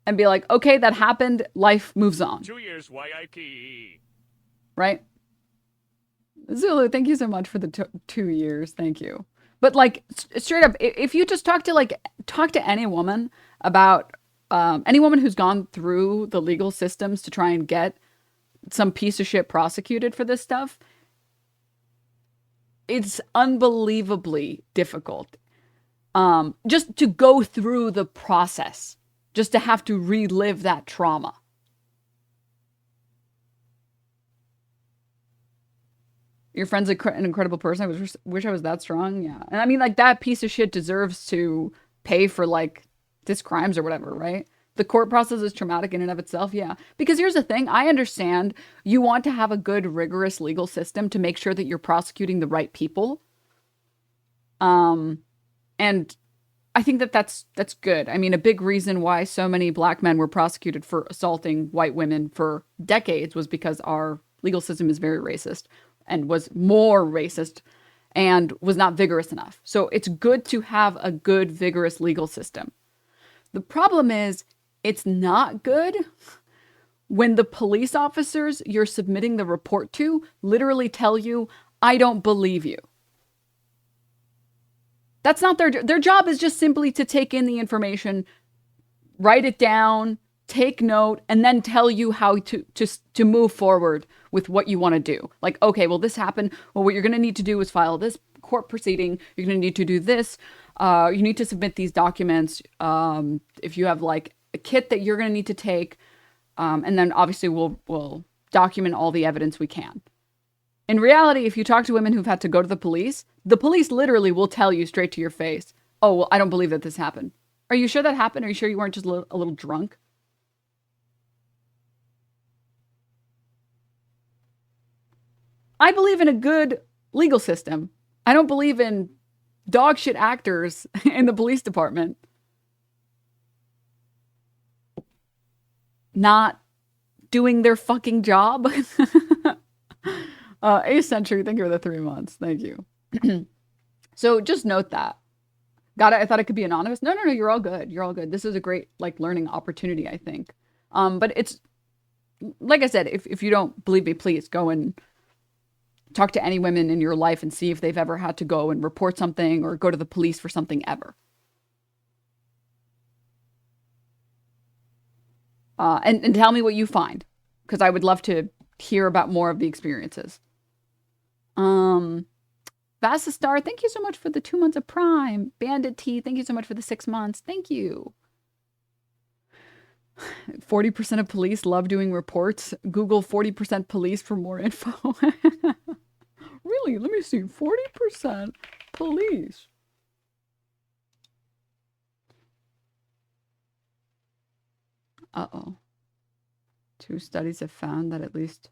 Speaker 1: and be like, okay, that happened, life moves on.
Speaker 3: 2 years YIP.
Speaker 1: Right? Zulu, thank you so much for the 2 years. Thank you. But like, straight up, if you just talk to any woman about, any woman who's gone through the legal systems to try and get some piece of shit prosecuted for this stuff, it's unbelievably difficult. Just to go through the process, just to have to relive that trauma. Your friend's an incredible person. I wish I was that strong. Yeah. And I mean, like, that piece of shit deserves to pay for, like, his crimes or whatever, right? The court process is traumatic in and of itself, yeah. Because here's the thing, I understand you want to have a good, rigorous legal system to make sure that you're prosecuting the right people. And I think that that's good. I mean, a big reason why so many black men were prosecuted for assaulting white women for decades was because our legal system is very racist and was more racist and was not vigorous enough. So it's good to have a good, vigorous legal system. The problem is, it's not good when the police officers you're submitting the report to literally tell you, I don't believe you. That's not their job is just simply to take in the information, write it down, take note, and then tell you how to move forward with what you want to do. Like, okay, well, this happened. Well, what you're going to need to do is file this court proceeding. You're going to need to do this. You need to submit these documents. If you have like a kit that you're going to need to take, and then obviously we'll document all the evidence we can. In reality, if you talk to women who've had to go to the police literally will tell you straight to your face, oh, well, I don't believe that this happened. Are you sure that happened? Are you sure you weren't just a little drunk? I believe in a good legal system. I don't believe in dog shit actors in the police department not doing their fucking job. A Century, thank you for the 3 months. Thank you. So just note that. Got it. I thought it could be anonymous. No, you're all good. You're all good. This is a great like learning opportunity, I think. But it's like I said, if you don't believe me, please go and talk to any women in your life and see if they've ever had to go and report something or go to the police for something ever. And tell me what you find, because I would love to hear about more of the experiences. Vasistar, thank you so much for the 2 months of Prime. Bandit T, thank you so much for the 6 months. Thank you. 40% of police love doing reports. Google 40% police for more info. Really? Let me see. 40% police. Uh-oh. 2 studies have found that at least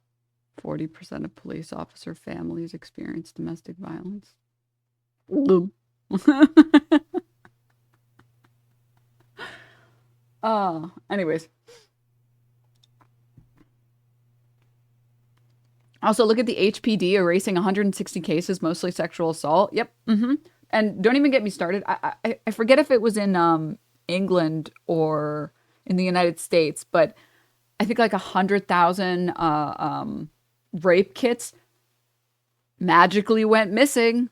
Speaker 1: 40% of police officer families experience domestic violence. Anyways. Also, look at the HPD erasing 160 cases, mostly sexual assault. Yep. And don't even get me started. I forget if it was in England or in the United States, but I think like 100,000 rape kits magically went missing.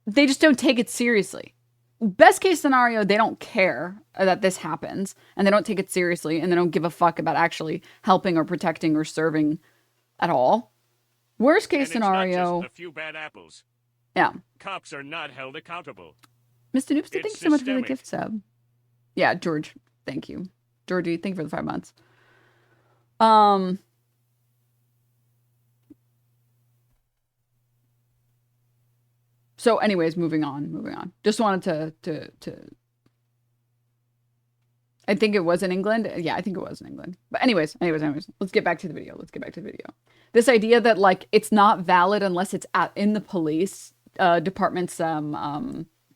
Speaker 1: They just don't take it seriously. Best case scenario, they don't care that this happens, and they don't take it seriously, and they don't give a fuck about actually helping or protecting or serving at all. Worst case scenario,
Speaker 3: not just a few bad apples.
Speaker 1: Yeah.
Speaker 3: Cops are not held accountable.
Speaker 1: Mr. Noopster, thank you so much for the
Speaker 3: systemic.
Speaker 1: gift sub. Yeah, George, thank you. Georgie, thank you for the 5 months. So anyways, moving on. Just wanted to I think it was in England. Yeah, I think it was in England. But anyways, let's get back to the video. This idea that like it's not valid unless it's in the police department's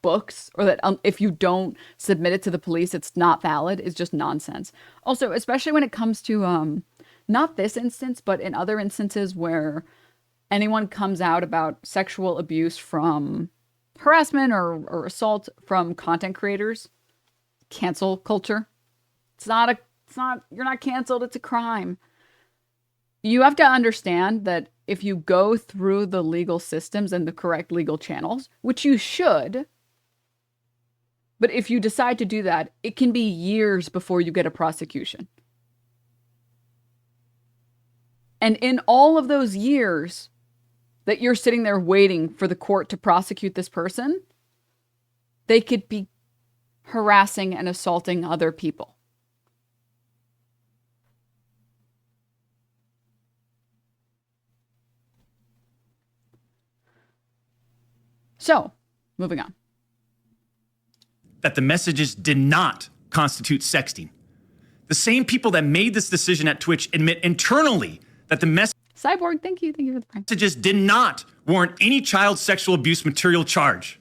Speaker 1: books, or that if you don't submit it to the police, it's not valid, is just nonsense. Also, especially when it comes to not this instance, but in other instances where anyone comes out about sexual abuse from harassment or assault from content creators, cancel culture. You're not canceled, it's a crime. You have to understand that if you go through the legal systems and the correct legal channels, which you should, but if you decide to do that, it can be years before you get a prosecution. And in all of those years that you're sitting there waiting for the court to prosecute this person, they could be harassing and assaulting other people. So, moving on.
Speaker 2: That the messages did not constitute sexting. The same people that made this decision at Twitch admit internally that the
Speaker 1: Cyborg, thank you for the prime.
Speaker 2: messages did not warrant any child sexual abuse material charge.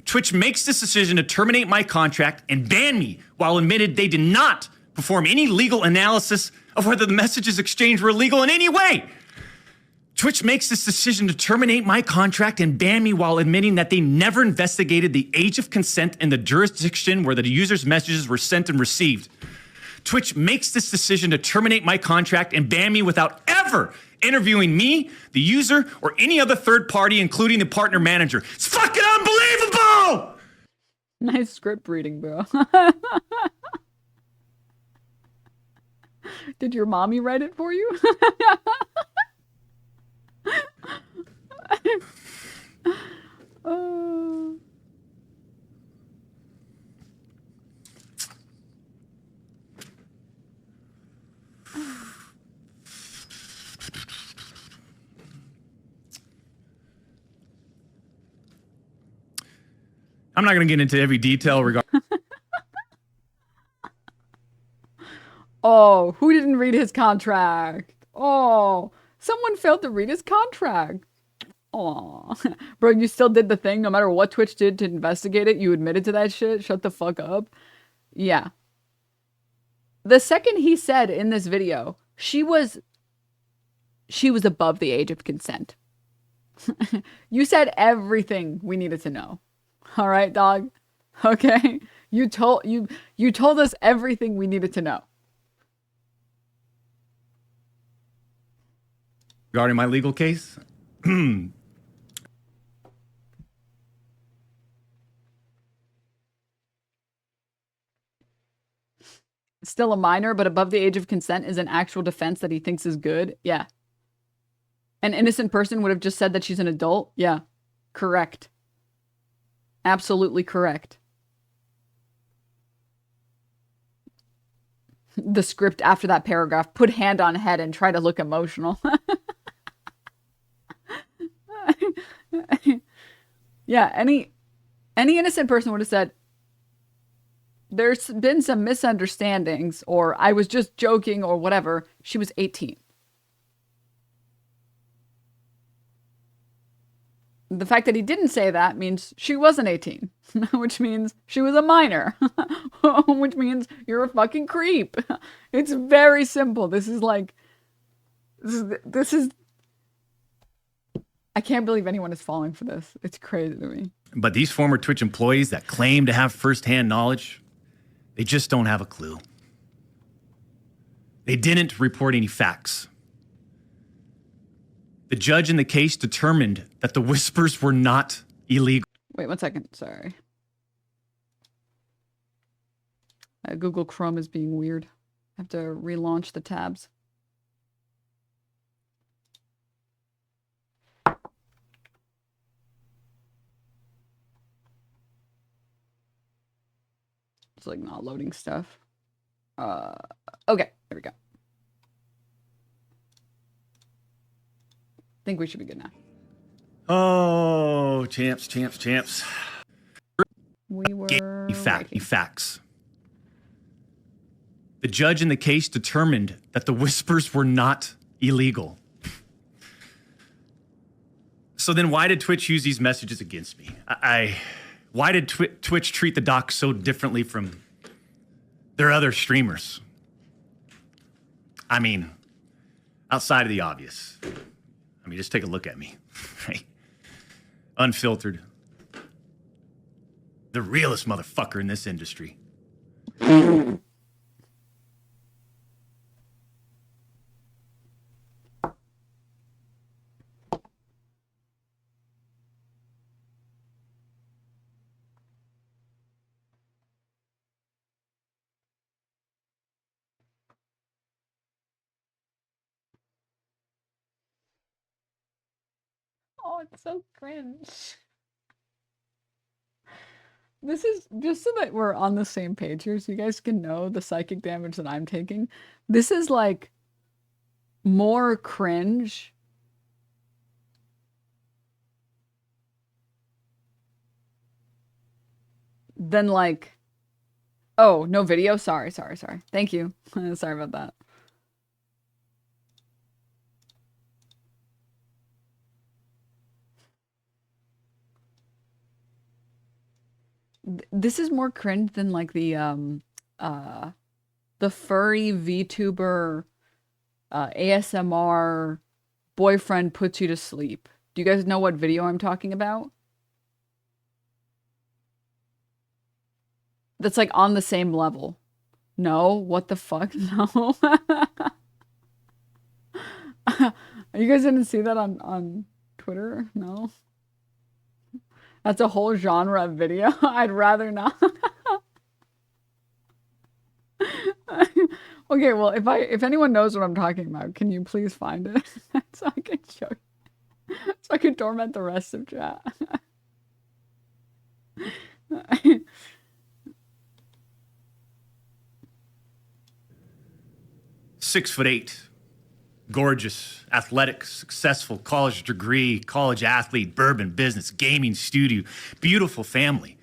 Speaker 2: Twitch makes this decision to terminate my contract and ban me while admitted they did not perform any legal analysis of whether the messages exchanged were illegal in any way. Twitch makes this decision to terminate my contract and ban me while admitting that they never investigated the age of consent in the jurisdiction where the user's messages were sent and received. Twitch makes this decision to terminate my contract and ban me without ever interviewing me, the user, or any other third party, including the partner manager. It's fucking unbelievable!
Speaker 1: Nice script reading, bro. Did your mommy write it for you?
Speaker 2: I'm not going to get into every detail regarding.
Speaker 1: Oh, who didn't read his contract? Oh, someone failed to read his contract. Aw. Bro, you still did the thing no matter what Twitch did to investigate it. You admitted to that shit. Shut the fuck up. Yeah. The second he said in this video, she was above the age of consent. You said everything we needed to know. All right, dog? Okay? You told us everything we needed to know.
Speaker 2: Regarding my legal case,
Speaker 1: Still a minor, but above the age of consent is an actual defense that he thinks is good. Yeah. An innocent person would have just said that she's an adult. Yeah. Correct. Absolutely correct. The script after that paragraph, put hand on head and try to look emotional. Yeah, any innocent person would have said, there's been some misunderstandings, or I was just joking, or whatever. She was 18. The fact that he didn't say that means she wasn't 18, which means she was a minor, which means you're a fucking creep. It's very simple. This is I can't believe anyone is falling for this. It's crazy to me.
Speaker 2: but these former Twitch employees that claim to have firsthand knowledge, they just don't have a clue. They didn't report any facts. The judge in the case determined that the whispers were not illegal.
Speaker 1: Wait 1 second. Sorry. Google Chrome is being weird. I have to relaunch the tabs. It's like not loading stuff. Okay, there we go. I think we should be good now.
Speaker 2: Oh, champs.
Speaker 1: We were
Speaker 2: Facts. The judge in the case determined that the whispers were not illegal. So then why did Twitch use these messages against me? Why did Twitch treat the doc so differently from their other streamers? I mean, outside of the obvious. I mean, just take a look at me, right? Unfiltered. The realest motherfucker in this industry.
Speaker 1: Oh, it's so cringe. This is just so that we're on the same page here, so you guys can know the psychic damage that I'm taking. This is like more cringe than like, oh, no video? Sorry. Thank you. Sorry about that. This is more cringe than like the furry VTuber ASMR boyfriend puts you to sleep. Do you guys know what video I'm talking about? That's like on the same level. No? What the fuck? No. You guys didn't see that on Twitter? No? That's a whole genre of video. I'd rather not. Okay, well, if anyone knows what I'm talking about, can you please find it so I can show you, so I can torment the rest of chat.
Speaker 2: 6'8", gorgeous, athletic, successful, college degree, college athlete, bourbon business, gaming studio, beautiful family.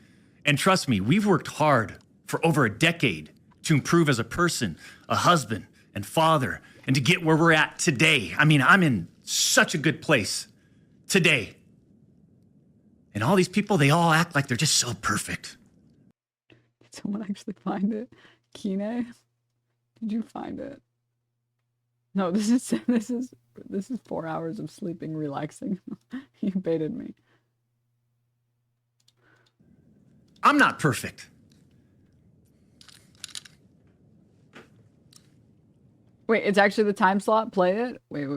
Speaker 2: And trust me, we've worked hard for over a decade to improve as a person, a husband and father, and to get where we're at today. I mean, I'm in such a good place today. And all these people, they all act like they're just so perfect.
Speaker 1: Did someone actually find it? Kine? Did you find it? No, this is 4 hours of sleeping, relaxing. You baited me.
Speaker 2: I'm not perfect.
Speaker 1: Wait, it's actually the time slot? Play it? Wait.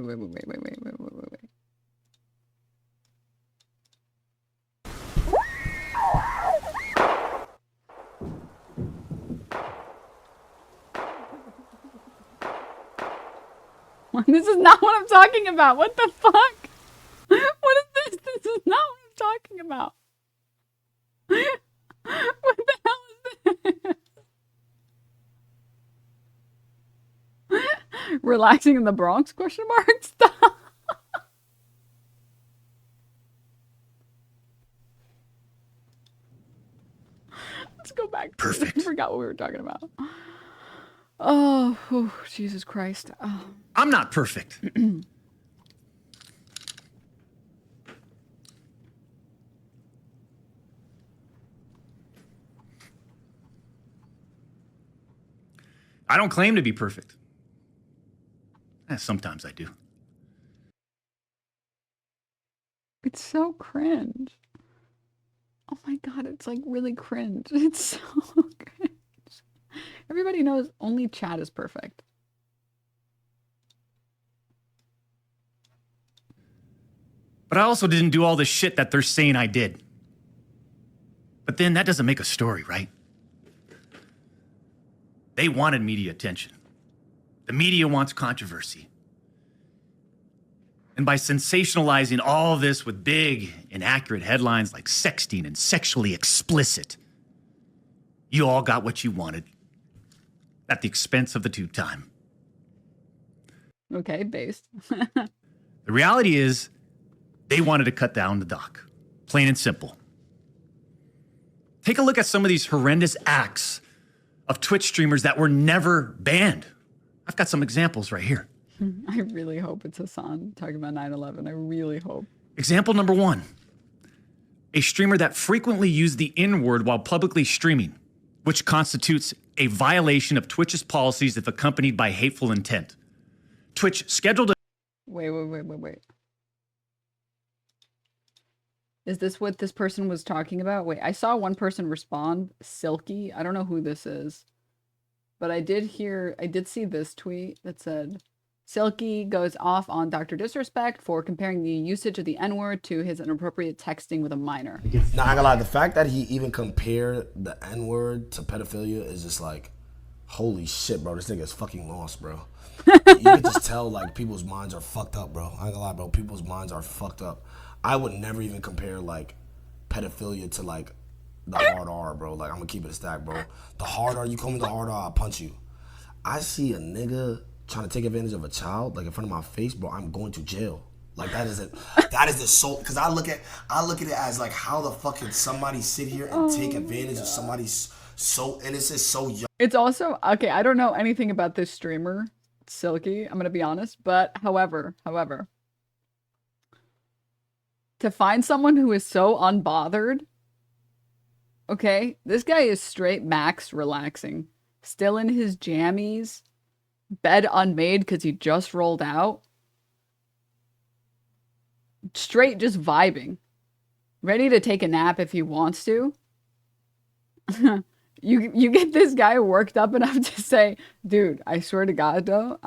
Speaker 1: This is not what I'm talking about. What the fuck? What is this? This is not what I'm talking about. What the hell is this? Relaxing in the Bronx? Question mark? Stop. Let's go back.
Speaker 2: Perfect.
Speaker 1: I forgot what we were talking about. Oh, whew, Jesus Christ. Oh.
Speaker 2: I'm not perfect. I don't claim to be perfect. Sometimes I do.
Speaker 1: It's so cringe. Oh my God, it's like really cringe. It's so cringe. Everybody knows only Chad is perfect.
Speaker 2: But I also didn't do all the shit that they're saying I did. But then that doesn't make a story, right? They wanted media attention. The media wants controversy. And by sensationalizing all of this with big, inaccurate headlines like sexting and sexually explicit, you all got what you wanted at the expense of the tube time.
Speaker 1: Okay, based.
Speaker 2: The reality is, they wanted to cut down the doc. Plain and simple. Take a look at some of these horrendous acts of Twitch streamers that were never banned. I've got some examples right here.
Speaker 1: I really hope it's Hassan talking about 9/11. I really hope.
Speaker 2: Example number 1. A streamer that frequently used the N-word while publicly streaming, which constitutes a violation of Twitch's policies if accompanied by hateful intent. Twitch scheduled a...
Speaker 1: Wait. Is this what this person was talking about? Wait, I saw one person respond, Silky. I don't know who this is. But I did see this tweet that said, Silky goes off on DrDisRespect for comparing the usage of the N-word to his inappropriate texting with a minor.
Speaker 6: Nah, I ain't gonna lie, the fact that he even compared the N-word to pedophilia is just like, holy shit, bro, this nigga is fucking lost, bro. You can just tell, like, people's minds are fucked up, bro. I ain't gonna lie, bro, people's minds are fucked up. I would never even compare, like, pedophilia to, like, the hard R, bro. Like, I'm gonna keep it a stack, bro. The hard R, you call me the hard R, I'll punch you. I see a nigga trying to take advantage of a child, like, in front of my face, bro, I'm going to jail. Like, that is the soul, because I look at it as, like, how the fuck can somebody sit here and take advantage of somebody's so innocent, so young.
Speaker 1: It's also, okay, I don't know anything about this streamer, Silky, I'm gonna be honest, but however, to find someone who is so unbothered, okay, this guy is straight max relaxing, still in his jammies, bed unmade because he just rolled out, straight just vibing, ready to take a nap if he wants to. You get this guy worked up enough to say, dude, I swear to God, though,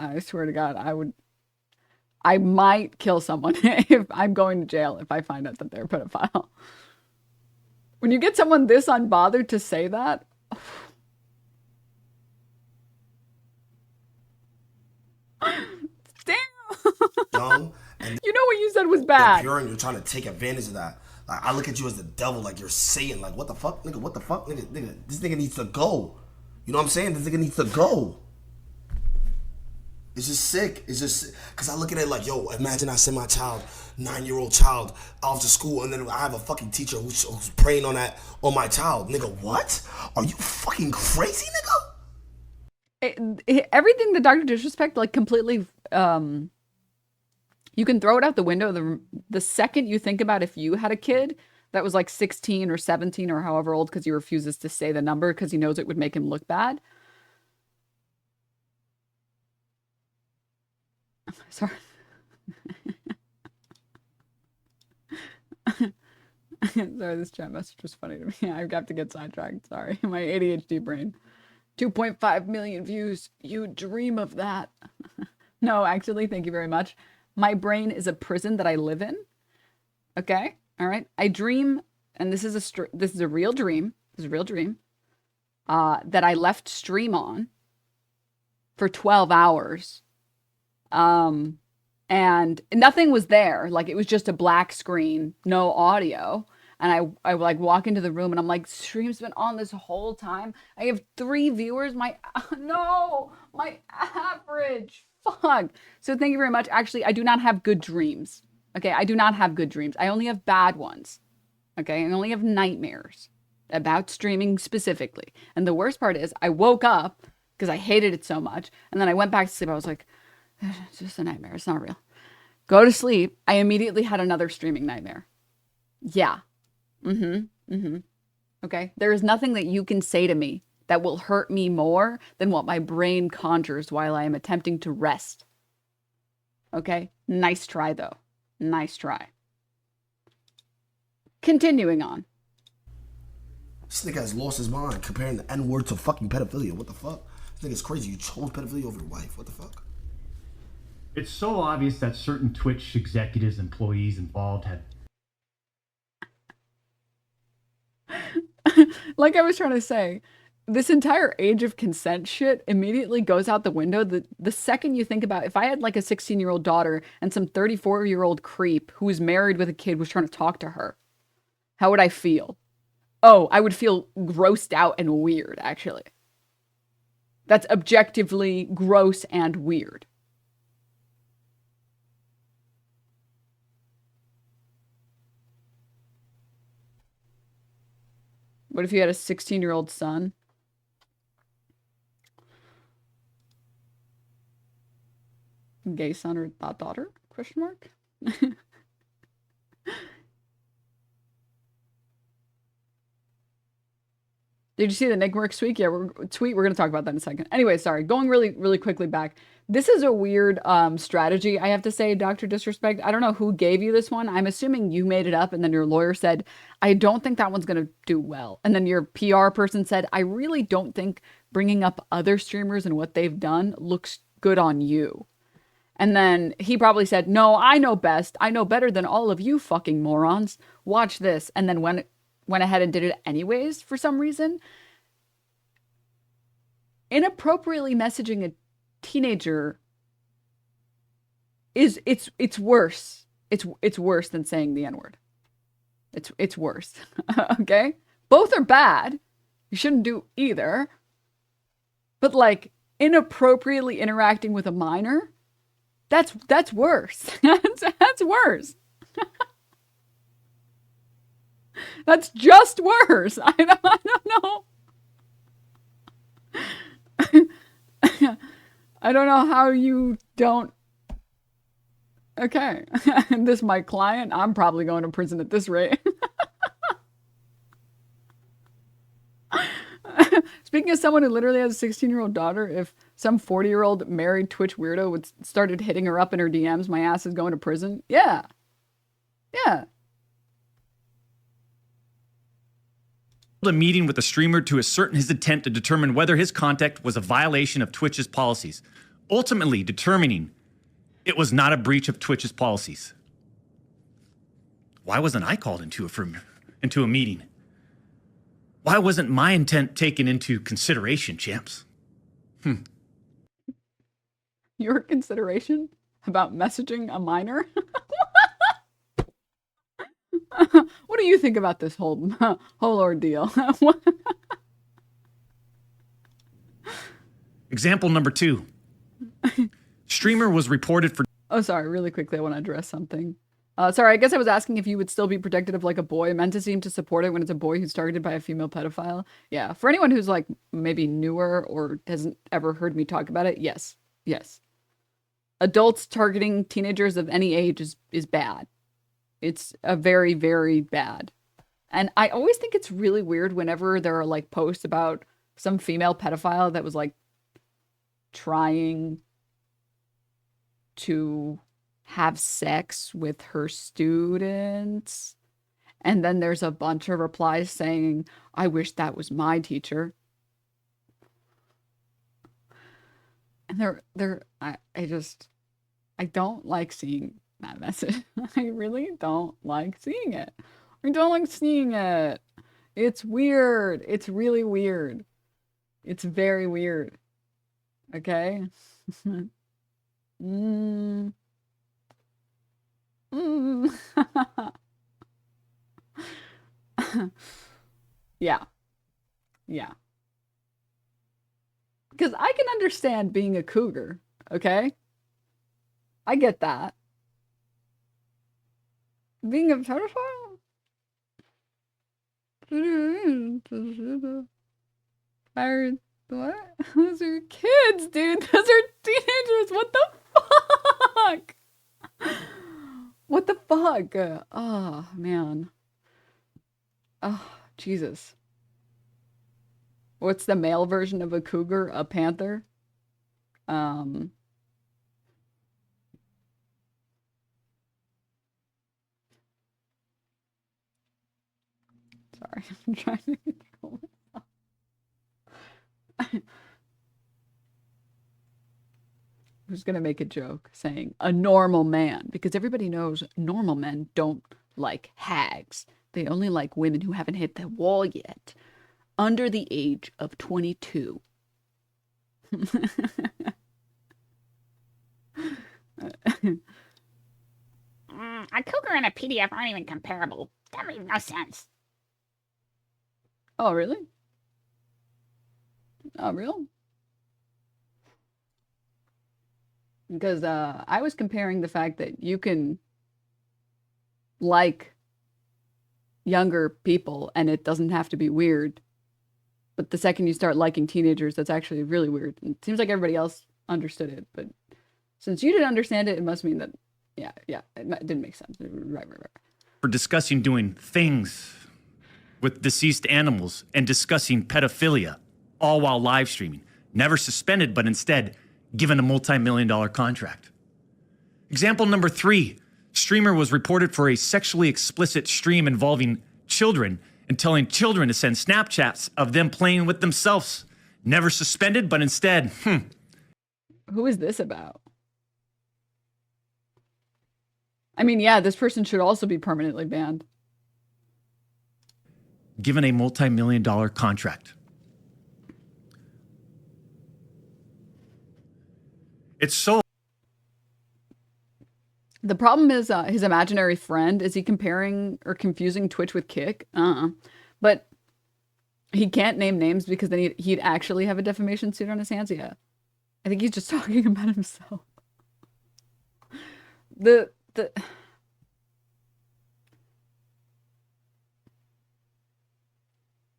Speaker 1: I might kill someone if I'm going to jail if I find out that they're a pedophile. When you get someone this unbothered to say that, damn.
Speaker 6: Young, and
Speaker 1: you know what you said was bad.
Speaker 6: pure, and you're trying to take advantage of that. Like, I look at you as the devil, like you're saying, like, what the fuck, nigga, what the fuck, nigga, this nigga needs to go. You know what I'm saying? This nigga needs to go. It's just sick. It's just, because I look at it like, yo, imagine I send my child, 9-year-old child, off to school, and then I have a fucking teacher who's preying on my child. Nigga, what? Are you fucking crazy, nigga?
Speaker 1: Everything the DrDisRespect, like, completely you can throw it out the window the second you think about if you had a kid that was like 16 or 17 or however old, because he refuses to say the number because he knows it would make him look bad. Sorry. Sorry, this chat message was funny to me. I have to get sidetracked. Sorry. My ADHD brain. 2.5 million views. You dream of that. No, actually, thank you very much. My brain is a prison that I live in. Okay? All right? I dream, and this is a real dream. This is a real dream. That I left stream on for 12 hours. And nothing was there. Like, it was just a black screen, no audio. And I like walk into the room and I'm like, stream's been on this whole time. I have 3 viewers. My average. Fuck. So thank you very much. Actually, I do not have good dreams. Okay, I do not have good dreams. I only have bad ones. Okay, I only have nightmares about streaming specifically. And the worst part is I woke up because I hated it so much. And then I went back to sleep. I was like, it's just a nightmare. It's not real. Go to sleep. I immediately had another streaming nightmare. Yeah. Okay. There is nothing that you can say to me that will hurt me more than what my brain conjures while I am attempting to rest. Okay. Nice try, though. Nice try. Continuing on.
Speaker 6: This nigga has lost his mind comparing the N-word to fucking pedophilia. What the fuck? This nigga's crazy. You chose pedophilia over your wife. What the fuck?
Speaker 7: It's so obvious that certain Twitch executives, employees involved had...
Speaker 1: Like I was trying to say, this entire age of consent shit immediately goes out the window the second you think about, if I had like a 16-year-old daughter and some 34-year-old creep who was married with a kid was trying to talk to her, how would I feel? Oh, I would feel grossed out and weird, actually. That's objectively gross and weird. What if you had a 16-year-old son? Gay son or daughter? Question mark? Did you see the Nick Work tweet? Yeah, we're going to talk about that in a second. Anyway, sorry. Going really, really quickly back. This is a weird strategy, I have to say, DrDisRespect. I don't know who gave you this one. I'm assuming you made it up and then your lawyer said, I don't think that one's going to do well. And then your PR person said, I really don't think bringing up other streamers and what they've done looks good on you. And then he probably said, no, I know best. I know better than all of you fucking morons. Watch this. And then went ahead and did it anyways for some reason. Inappropriately messaging a teenager it's worse. It's worse than saying the N-word. It's worse. Okay? Both are bad. You shouldn't do either. But like inappropriately interacting with a minor, that's worse. That's worse. That's just worse. I don't know. I don't know how you don't. Okay. This my client. I'm probably going to prison at this rate. Speaking of someone who literally has a 16-year-old daughter, if some 40-year-old married Twitch weirdo started hitting her up in her DMs, my ass is going to prison. Yeah. Yeah.
Speaker 2: A meeting with the streamer to ascertain his intent to determine whether his contact was a violation of Twitch's policies, ultimately determining it was not a breach of Twitch's policies. Why wasn't I called into a meeting? Why wasn't my intent taken into consideration, champs?
Speaker 1: Your consideration about messaging a minor? What do you think about this whole ordeal?
Speaker 2: Example number 2. Streamer was reported for...
Speaker 1: Oh, sorry. Really quickly, I want to address something. Sorry, I guess I was asking if you would still be protective of like a boy. I meant to seem to support it when it's a boy who's targeted by a female pedophile. Yeah. For anyone who's like maybe newer or hasn't ever heard me talk about it, yes. Yes. adults targeting teenagers of any age is bad. It's a very, very bad. And I always think it's really weird whenever there are like posts about some female pedophile that was like trying to have sex with her students. And then there's a bunch of replies saying, I wish that was my teacher. And I don't like seeing that message. I really don't like seeing it. I don't like seeing it. It's weird. It's really weird. It's very weird. Okay? mm. Mm. Yeah. Yeah. Because I can understand being a cougar, okay? I get that. Being a pedophile? What? Those are kids, dude. Those are teenagers. What the fuck? What the fuck? Oh, man. Oh, Jesus. What's the male version of a cougar? A panther? Sorry, I'm trying to control myself. I was gonna make a joke saying a normal man, because everybody knows normal men don't like hags. They only like women who haven't hit the wall yet. Under the age of 22.
Speaker 8: A cougar and a PDF aren't even comparable. That makes no sense.
Speaker 1: Oh, really? Oh, real? Because I was comparing the fact that you can like younger people and it doesn't have to be weird. But the second you start liking teenagers, that's actually really weird. It seems like everybody else understood it, but since you didn't understand it, it must mean that, yeah, it didn't make sense. Right.
Speaker 2: For discussing doing things with deceased animals and discussing pedophilia, all while live streaming. Never suspended, but instead given a multi-million-dollar contract. Example number 3, streamer was reported for a sexually explicit stream involving children and telling children to send Snapchats of them playing with themselves. Never suspended, but instead,
Speaker 1: Who is this about? I mean, yeah, this person should also be permanently banned.
Speaker 2: given a multi-million-dollar contract. It's so...
Speaker 1: The problem is his imaginary friend. Is he comparing or confusing Twitch with Kick? But he can't name names because then he'd actually have a defamation suit on his hands. Yeah. I think he's just talking about himself. This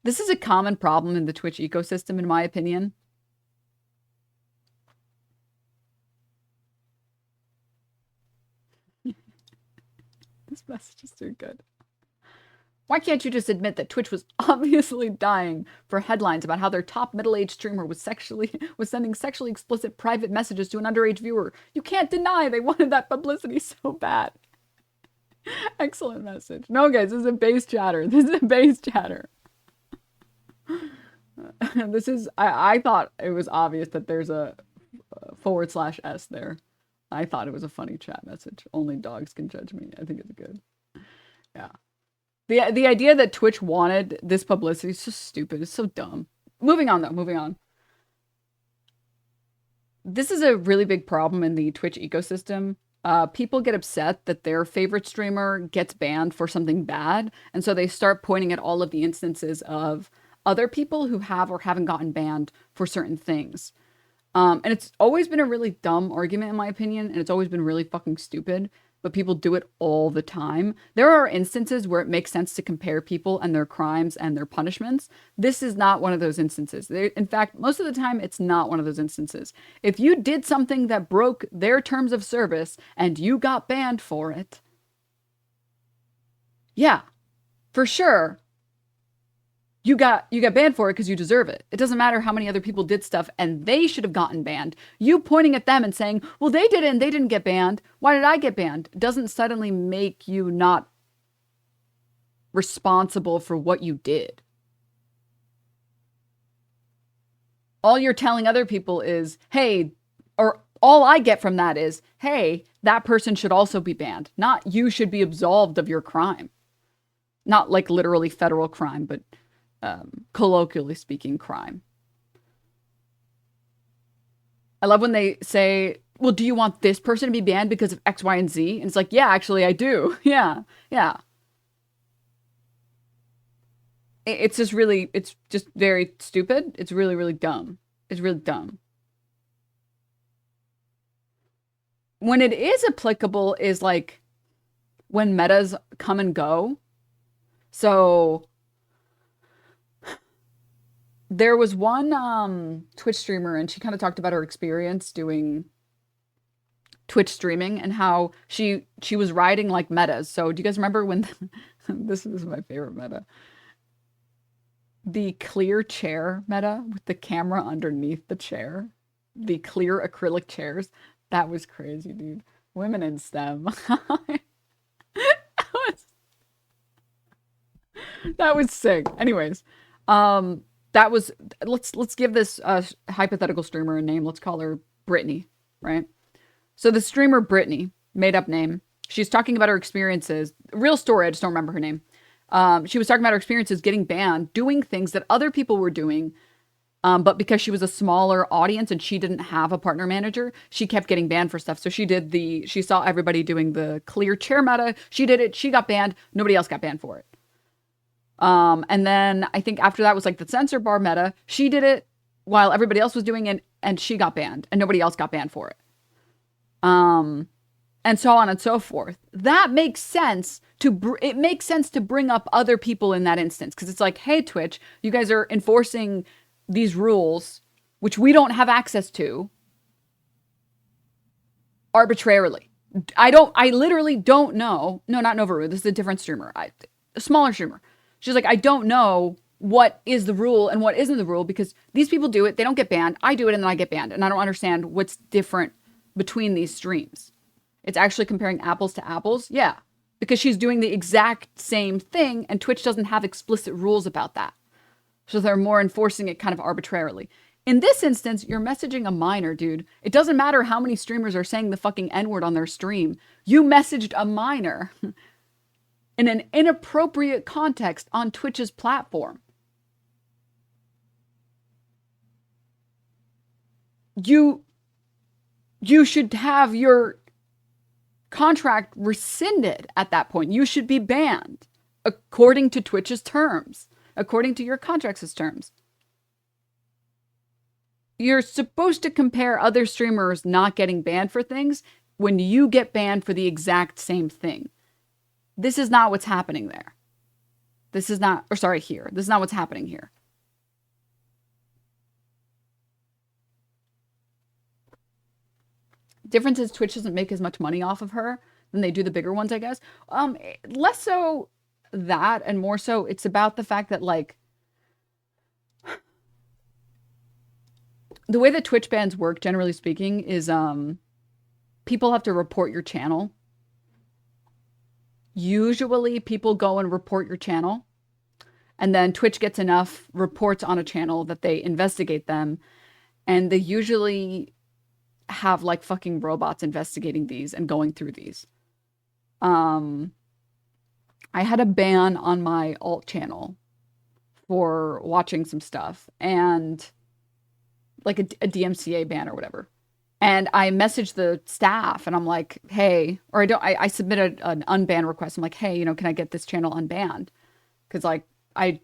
Speaker 1: is a common problem in the Twitch ecosystem, in my opinion. These messages are good. Why can't you just admit that Twitch was obviously dying for headlines about how their top middle-aged streamer was sending sexually explicit private messages to an underage viewer? You can't deny they wanted that publicity so bad. Excellent message. No, guys, this is a base chatter. This is a base chatter. This is, I thought it was obvious that there's a /s there. I thought it was a funny chat message. Only dogs can judge me. I think it's good. Yeah. The idea that Twitch wanted this publicity is so stupid. It's so dumb. Moving on, though. Moving on. This is a really big problem in the Twitch ecosystem. People get upset that their favorite streamer gets banned for something bad. And so they start pointing at all of the instances of other people who have or haven't gotten banned for certain things. And it's always been a really dumb argument, in my opinion. And it's always been really fucking stupid. but people do it all the time. There are instances where it makes sense to compare people and their crimes and their punishments. This is not one of those instances. In fact, most of the time, it's not one of those instances. If you did something that broke their terms of service and you got banned for it, yeah, for sure, you got banned for it because you deserve it. It doesn't matter how many other people did stuff and they should have gotten banned. You pointing at them and saying, well, they did it and they didn't get banned. Why did I get banned? Doesn't suddenly make you not responsible for what you did. All you're telling other people is, hey, or all I get from that is, hey, that person should also be banned. Not you should be absolved of your crime. Not like literally federal crime, but colloquially speaking, crime. I love when they say, well, do you want this person to be banned because of X, Y, and Z? And it's like, yeah, actually, I do. Yeah. It's just very stupid. It's really, really dumb. It's really dumb. When it is applicable is like when metas come and go. So there was one Twitch streamer, and she kind of talked about her experience doing Twitch streaming and how she was riding like metas. So do you guys remember when this is my favorite meta? The clear chair meta with the camera underneath the chair. The clear acrylic chairs. That was crazy, dude. Women in STEM. That was sick. Anyways, let's give this hypothetical streamer a name. Let's call her Brittany, right? So the streamer Brittany, made up name, she's talking about her experiences. Real story, I just don't remember her name. She was talking about her experiences getting banned, doing things that other people were doing, but because she was a smaller audience and she didn't have a partner manager, she kept getting banned for stuff. So she saw everybody doing the clear chair meta. She did it. She got banned. Nobody else got banned for it. And then I think after that was like the censor bar meta. She did it while everybody else was doing it, and she got banned, and nobody else got banned for it. And so on and so forth. That makes sense it makes sense to bring up other people in that instance, because it's like, hey, Twitch, you guys are enforcing these rules, which we don't have access to, arbitrarily. I literally don't know. No, not Novaru. This is a different streamer. A smaller streamer. She's like, I don't know what is the rule and what isn't the rule, because these people do it, they don't get banned. I do it and then I get banned. And I don't understand what's different between these streams. It's actually comparing apples to apples. Yeah, because she's doing the exact same thing and Twitch doesn't have explicit rules about that. So they're more enforcing it kind of arbitrarily. In this instance, you're messaging a minor, dude. It doesn't matter how many streamers are saying the fucking N-word on their stream. You messaged a minor in an inappropriate context on Twitch's platform. You should have your contract rescinded at that point. You should be banned according to Twitch's terms, according to your contract's terms. You're supposed to compare other streamers not getting banned for things when you get banned for the exact same thing. This is not what's happening there. This is not, or sorry, here. This is not what's happening here. Difference is Twitch doesn't make as much money off of her than they do the bigger ones, I guess. Less so that, and more so it's about the fact that, like, the way that Twitch bans work, generally speaking, is people have to report your channel. Usually people go and report your channel, and then Twitch gets enough reports on a channel that they investigate them, and they usually have like fucking robots investigating these and going through these. I had a ban on my alt channel for watching some stuff, and like a DMCA ban or whatever. And I messaged the staff and I'm like, hey, or I submitted an unban request. I'm like, hey, can I get this channel unbanned? Because like I've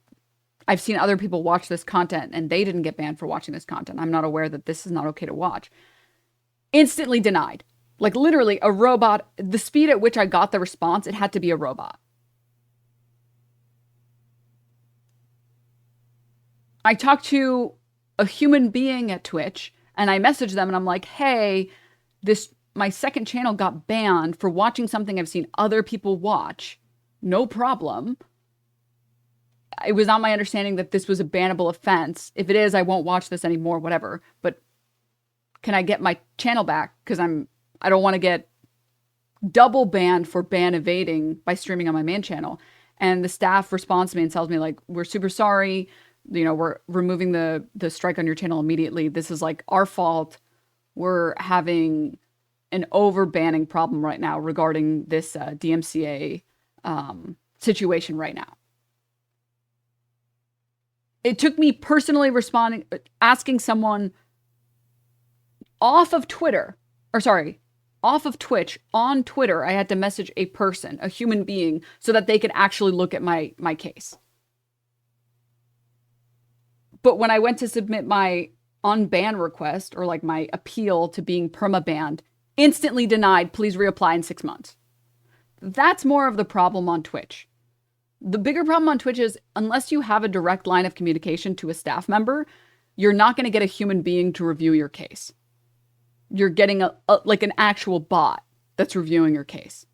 Speaker 1: seen other people watch this content and they didn't get banned for watching this content. I'm not aware that this is not okay to watch. Instantly denied. Like literally a robot, the speed at which I got the response, it had to be a robot. I talked to a human being at Twitch and I messaged them and I'm like, hey, my second channel got banned for watching something I've seen other people watch. No problem. It was not my understanding that this was a bannable offense. If it is, I won't watch this anymore, whatever. But can I get my channel back? Because I don't want to get double banned for ban evading by streaming on my main channel. And the staff responds to me and tells me, like, we're super sorry. You know, we're removing the strike on your channel immediately. This is like our fault. We're having an over banning problem right now regarding this DMCA situation right now. It took me personally asking someone off of Twitch on Twitter. I had to message a person, a human being, so that they could actually look at my case. But when I went to submit my unban request or like my appeal to being perma-banned, instantly denied, please reapply in 6 months. That's more of the problem on Twitch. The bigger problem on Twitch is unless you have a direct line of communication to a staff member, you're not going to get a human being to review your case. You're getting like an actual bot that's reviewing your case.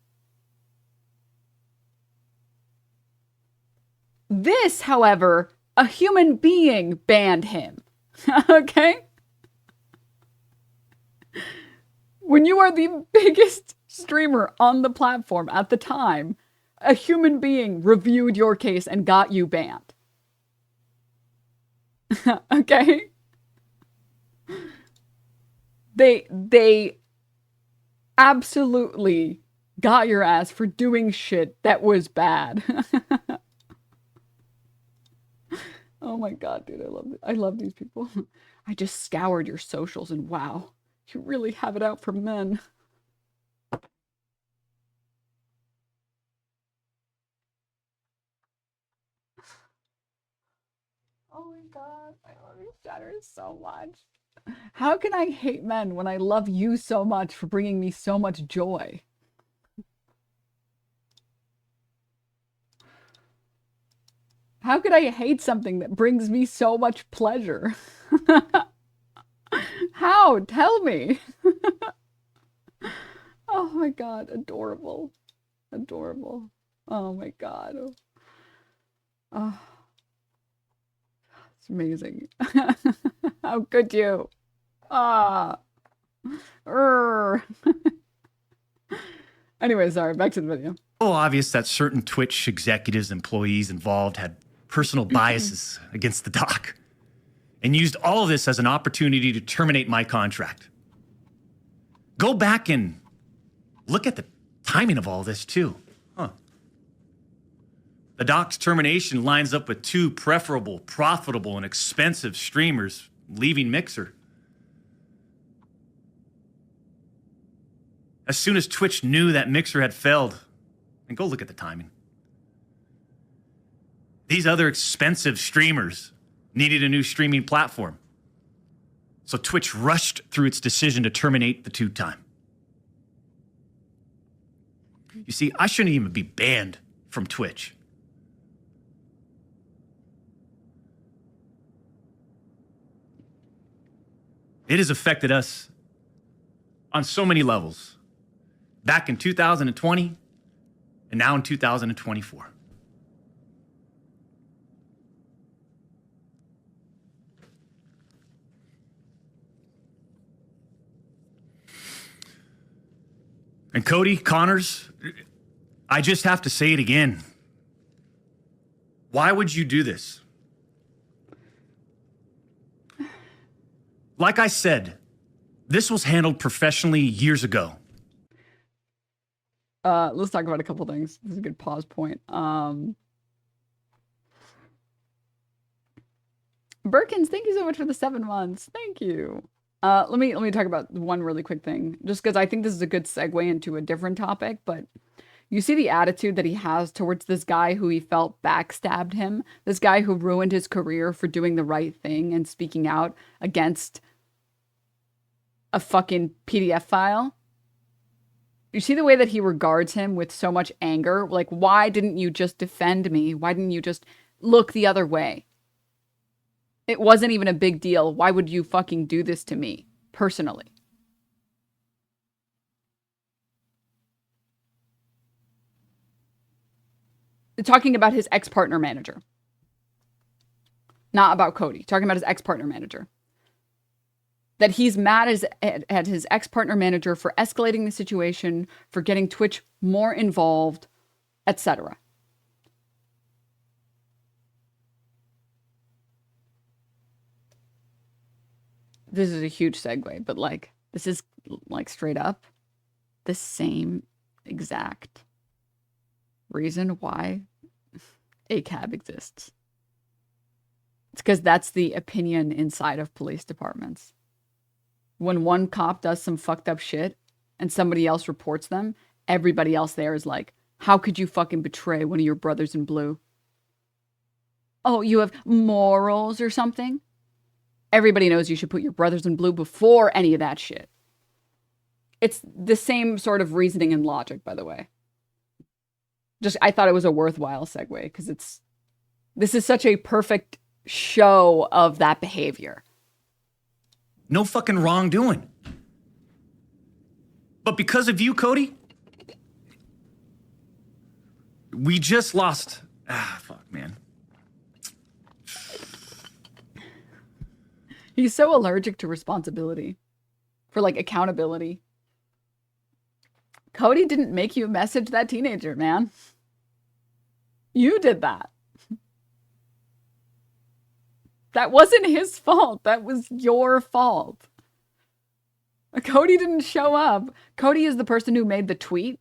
Speaker 1: This, however, a human being banned him. Okay? When you are the biggest streamer on the platform at the time, a human being reviewed your case and got you banned. Okay? They absolutely got your ass for doing shit that was bad. Oh my god, dude, I love these people. I just scoured your socials and wow, you really have it out for men. Oh my god, I love you chatters so much. How can I hate men when I love you so much for bringing me so much joy? How could I hate something that brings me so much pleasure? How? Tell me. Oh my god, adorable. Adorable. Oh my god. Oh. It's amazing. How could you? Anyway, sorry, back to the video.
Speaker 2: So obvious that certain Twitch executives, employees involved had personal biases against the doc and used all of this as an opportunity to terminate my contract. Go back and look at the timing of all this too. The doc's termination lines up with two preferable, profitable, and expensive streamers leaving Mixer. As soon as Twitch knew that Mixer had failed, and go look at the timing. These other expensive streamers needed a new streaming platform. So Twitch rushed through its decision to terminate the two-time. You see, I shouldn't even be banned from Twitch. It has affected us on so many levels. Back in 2020 and now in 2024. And Cody, Connors, I just have to say it again. Why would you do this? Like I said, this was handled professionally years ago.
Speaker 1: Let's talk about a couple things. This is a good pause point. Birkins, thank you so much for the 7 months. Thank you. Let me talk about one really quick thing, just because I think this is a good segue into a different topic. But you see the attitude that he has towards this guy who he felt backstabbed him, this guy who ruined his career for doing the right thing and speaking out against a fucking PDF file. You see the way that he regards him with so much anger? Like, why didn't you just defend me? Why didn't you just look the other way? It wasn't even a big deal. Why would you fucking do this to me, personally? Talking about his ex-partner manager. Not about Cody. Talking about his ex-partner manager. That he's mad at his ex-partner manager for escalating the situation, for getting Twitch more involved, etc. This is a huge segue, but like, this is like straight up the same exact reason why ACAB exists. It's because that's the opinion inside of police departments. When one cop does some fucked up shit and somebody else reports them, everybody else there is like, how could you fucking betray one of your brothers in blue? Oh, you have morals or something? Everybody knows you should put your brothers in blue before any of that shit. It's the same sort of reasoning and logic, by the way. Just, I thought it was a worthwhile segue because this is such a perfect show of that behavior.
Speaker 2: No fucking wrongdoing. But because of you, Cody, we just lost. Fuck, man.
Speaker 1: He's so allergic to responsibility. For, like, accountability. Cody didn't make you message that teenager, man. You did that. That wasn't his fault. That was your fault. Cody didn't show up. Cody is the person who made the tweet.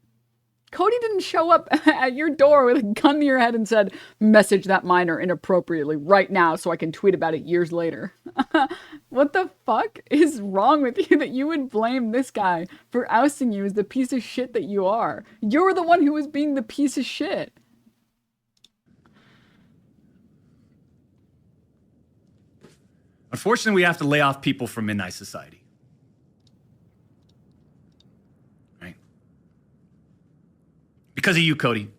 Speaker 1: Cody didn't show up at your door with a gun to your head and said, message that minor inappropriately right now so I can tweet about it years later. What the fuck is wrong with you that you would blame this guy for ousting you as the piece of shit that you are? You're the one who was being the piece of shit.
Speaker 2: Unfortunately, we have to lay off people from Midnight Society. Right? Because of you, Cody.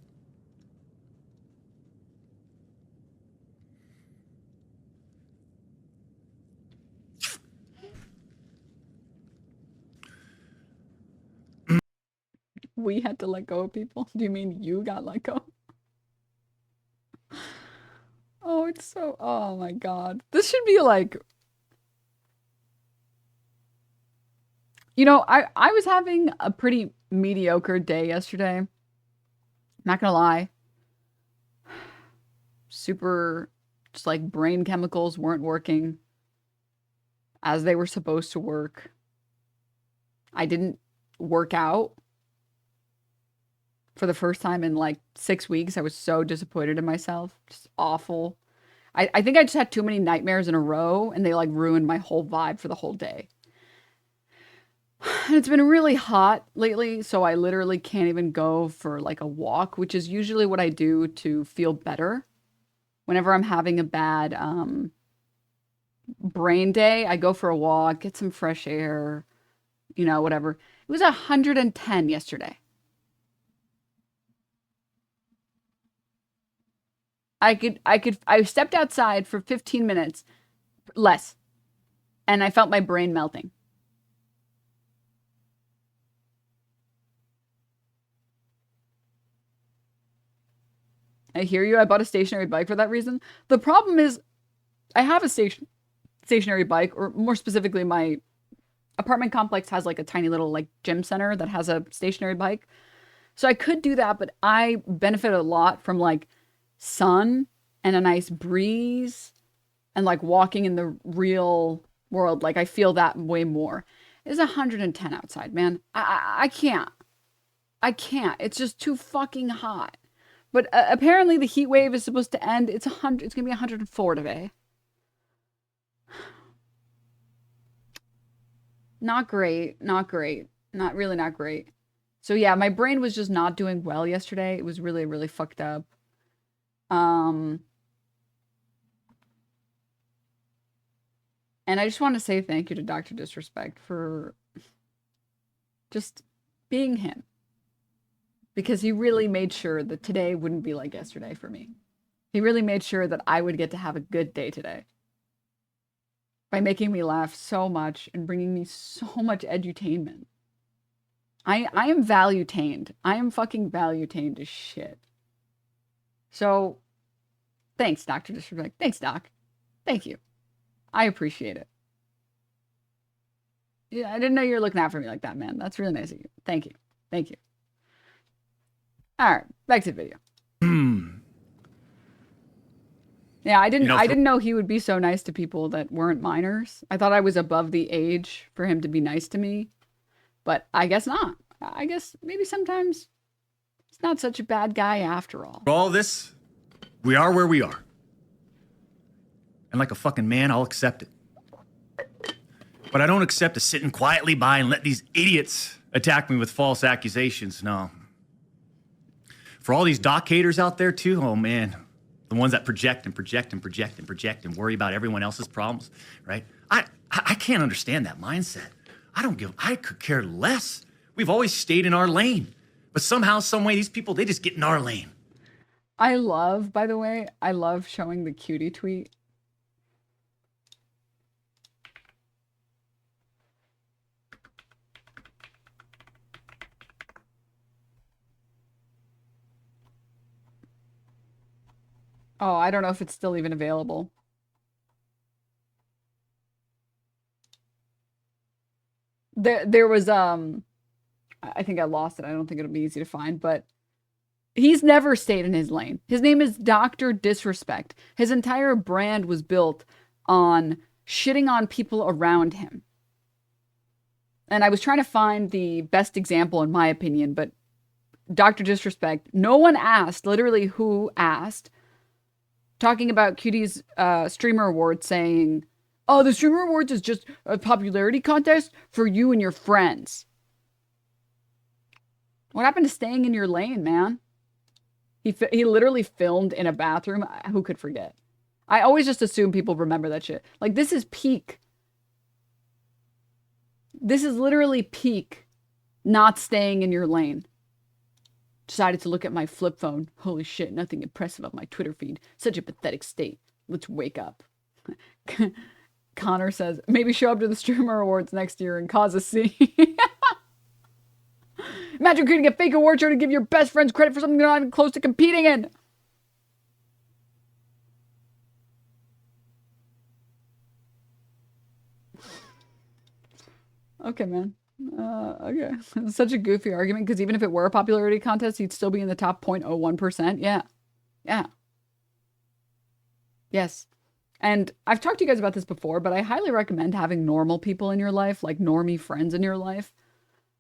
Speaker 1: We had to let go of people? Do you mean you got let go? Oh, it's so... Oh my god. This should be like... You know, I was having a pretty mediocre day yesterday. Not gonna lie. Super... Just like brain chemicals weren't working as they were supposed to work. I didn't work out for the first time in like 6 weeks. I was so disappointed in myself. Just awful. I think I just had too many nightmares in a row and they like ruined my whole vibe for the whole day. And it's been really hot lately, so I literally can't even go for like a walk, which is usually what I do to feel better. Whenever I'm having a bad brain day, I go for a walk, get some fresh air, you know, whatever. It was 110 yesterday. I stepped outside for 15 minutes, less, and I felt my brain melting. I hear you. I bought a stationary bike for that reason. The problem is I have a stationary bike, or more specifically, my apartment complex has like a tiny little like gym center that has a stationary bike. So I could do that, but I benefit a lot from like sun and a nice breeze and like walking in the real world. Like I feel that way more. It's 110 outside, man. I can't. It's just too fucking hot. But apparently the heat wave is supposed to end. It's gonna be 104 today. Not great. Not great. Not really not great. So yeah, my brain was just not doing well yesterday. It was really, really fucked up. And I just want to say thank you to DrDisRespect for just being him. because he really made sure that today wouldn't be like yesterday for me. He really made sure that I would get to have a good day today by making me laugh so much and bringing me so much edutainment. I am value-tained. I am fucking value-tained as shit. So, thanks, Dr. Disrespect. Thanks, Doc. Thank you. I appreciate it. Yeah, I didn't know you were looking out for me like that, man. That's really nice of you. Thank you. Thank you. All right, back to the video. Yeah, I didn't know he would be so nice to people that weren't minors. I thought I was above the age for him to be nice to me, but I guess not. I guess maybe sometimes he's not such a bad guy after all.
Speaker 2: For all this, we are where we are. And like a fucking man, I'll accept it. But I don't accept to sitting quietly by and let these idiots attack me with false accusations. No. For all these doc haters out there too, oh man, the ones that project and project and project and project and worry about everyone else's problems, right? I can't understand that mindset. I could care less. We've always stayed in our lane. But somehow, some way, these people, they just get in our lane.
Speaker 1: I love, by the way, I love showing the cutie tweet. Oh, I don't know if it's still even available. There was, I think I lost it. I don't think it'll be easy to find, but he's never stayed in his lane. His name is DrDisRespect. His entire brand was built on shitting on people around him. And I was trying to find the best example, in my opinion, but DrDisRespect, no one asked, literally who asked, talking about Cutie's streamer awards, saying, oh, the streamer awards is just a popularity contest for you and your friends. What happened to staying in your lane, man? He literally filmed in a bathroom. Who could forget? I always just assume people remember that shit. Like, this is peak. This is literally peak not staying in your lane. Decided to look at my flip phone. Holy shit, nothing impressive on my Twitter feed. Such a pathetic state. Let's wake up. Connor says, maybe show up to the streamer awards next year and cause a scene. Imagine creating a fake award show to give your best friends credit for something they're not even close to competing in. Okay, man. Okay. It's such a goofy argument because even if it were a popularity contest, he'd still be in the top 0.01%. Yeah. Yeah. Yes. And I've talked to you guys about this before, but I highly recommend having normal people in your life, like normie friends in your life.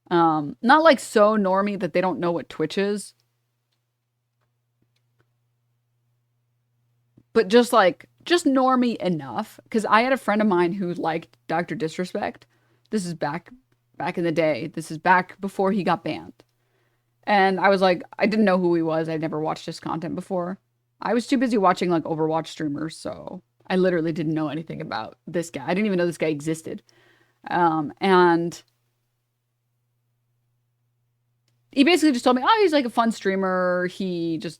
Speaker 1: Not like so normie that they don't know what Twitch is. But just normie enough. Because I had a friend of mine who liked DrDisRespect. This is back in the day. This is back before he got banned. And I was like, I didn't know who he was. I'd never watched his content before. I was too busy watching like Overwatch streamers, so I literally didn't know anything about this guy. I didn't even know this guy existed. And he basically just told me, oh, he's like a fun streamer. He's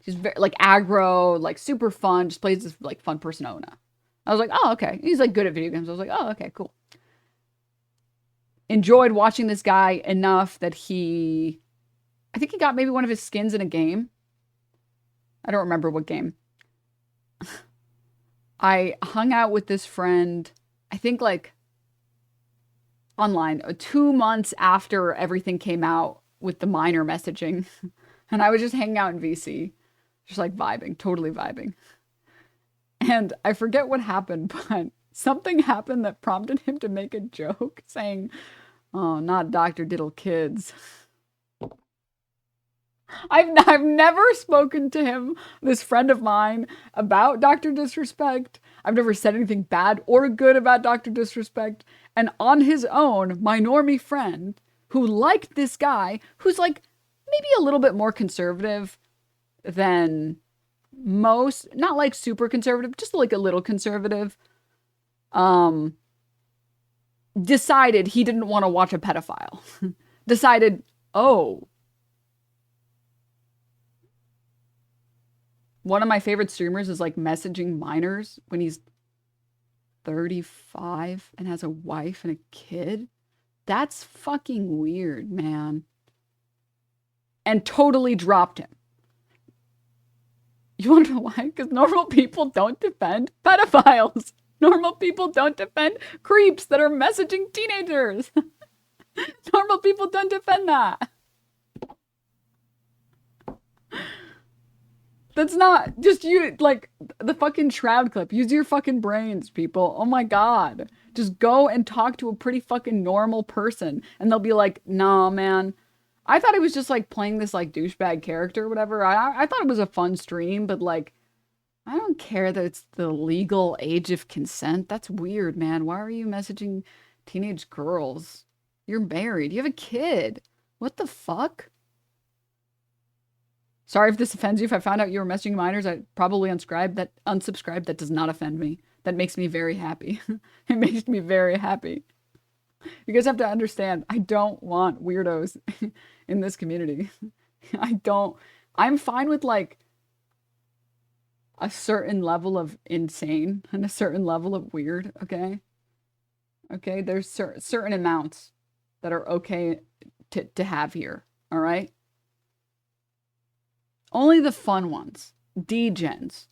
Speaker 1: very like aggro, like super fun, just plays this like fun persona. I was like, oh, okay. He's like good at video games. I was like, oh, okay, cool. Enjoyed watching this guy enough that I think he got maybe one of his skins in a game. I don't remember what game. I hung out with this friend, I think like online, 2 months after everything came out with the minor messaging. And I was just hanging out in VC, just like vibing, totally vibing. And I forget what happened, but something happened that prompted him to make a joke saying, oh, not Dr. Diddle Kids. I've never spoken to him, this friend of mine, about DrDisRespect. I've never said anything bad or good about DrDisRespect. And on his own, my normie friend, who liked this guy, who's like maybe a little bit more conservative than most, not like super conservative, just like a little conservative, decided he didn't want to watch a pedophile. Decided, oh, one of my favorite streamers is like messaging minors when he's 35 and has a wife and a kid. That's fucking weird, man. And totally dropped him. You want to know why? Because normal people don't defend pedophiles. Normal people don't defend creeps that are messaging teenagers. Normal people don't defend that. That's not just you, like the fucking Shroud clip. Use your fucking brains, people. Oh my God. Just go and talk to a pretty fucking normal person and they'll be like, nah, man. I thought it was just like playing this like douchebag character or whatever. I thought it was a fun stream, but like, I don't care that it's the legal age of consent. That's weird, man. Why are you messaging teenage girls? You're married. You have a kid. What the fuck? Sorry if this offends you. If I found out you were messaging minors, I'd probably unsubscribe. That does not offend me. That makes me very happy. It makes me very happy. You guys have to understand, I don't want weirdos in this community. I'm fine with like a certain level of insane and a certain level of weird, okay? Okay, there's certain amounts that are okay to have here, all right? Only the fun ones. D-gens.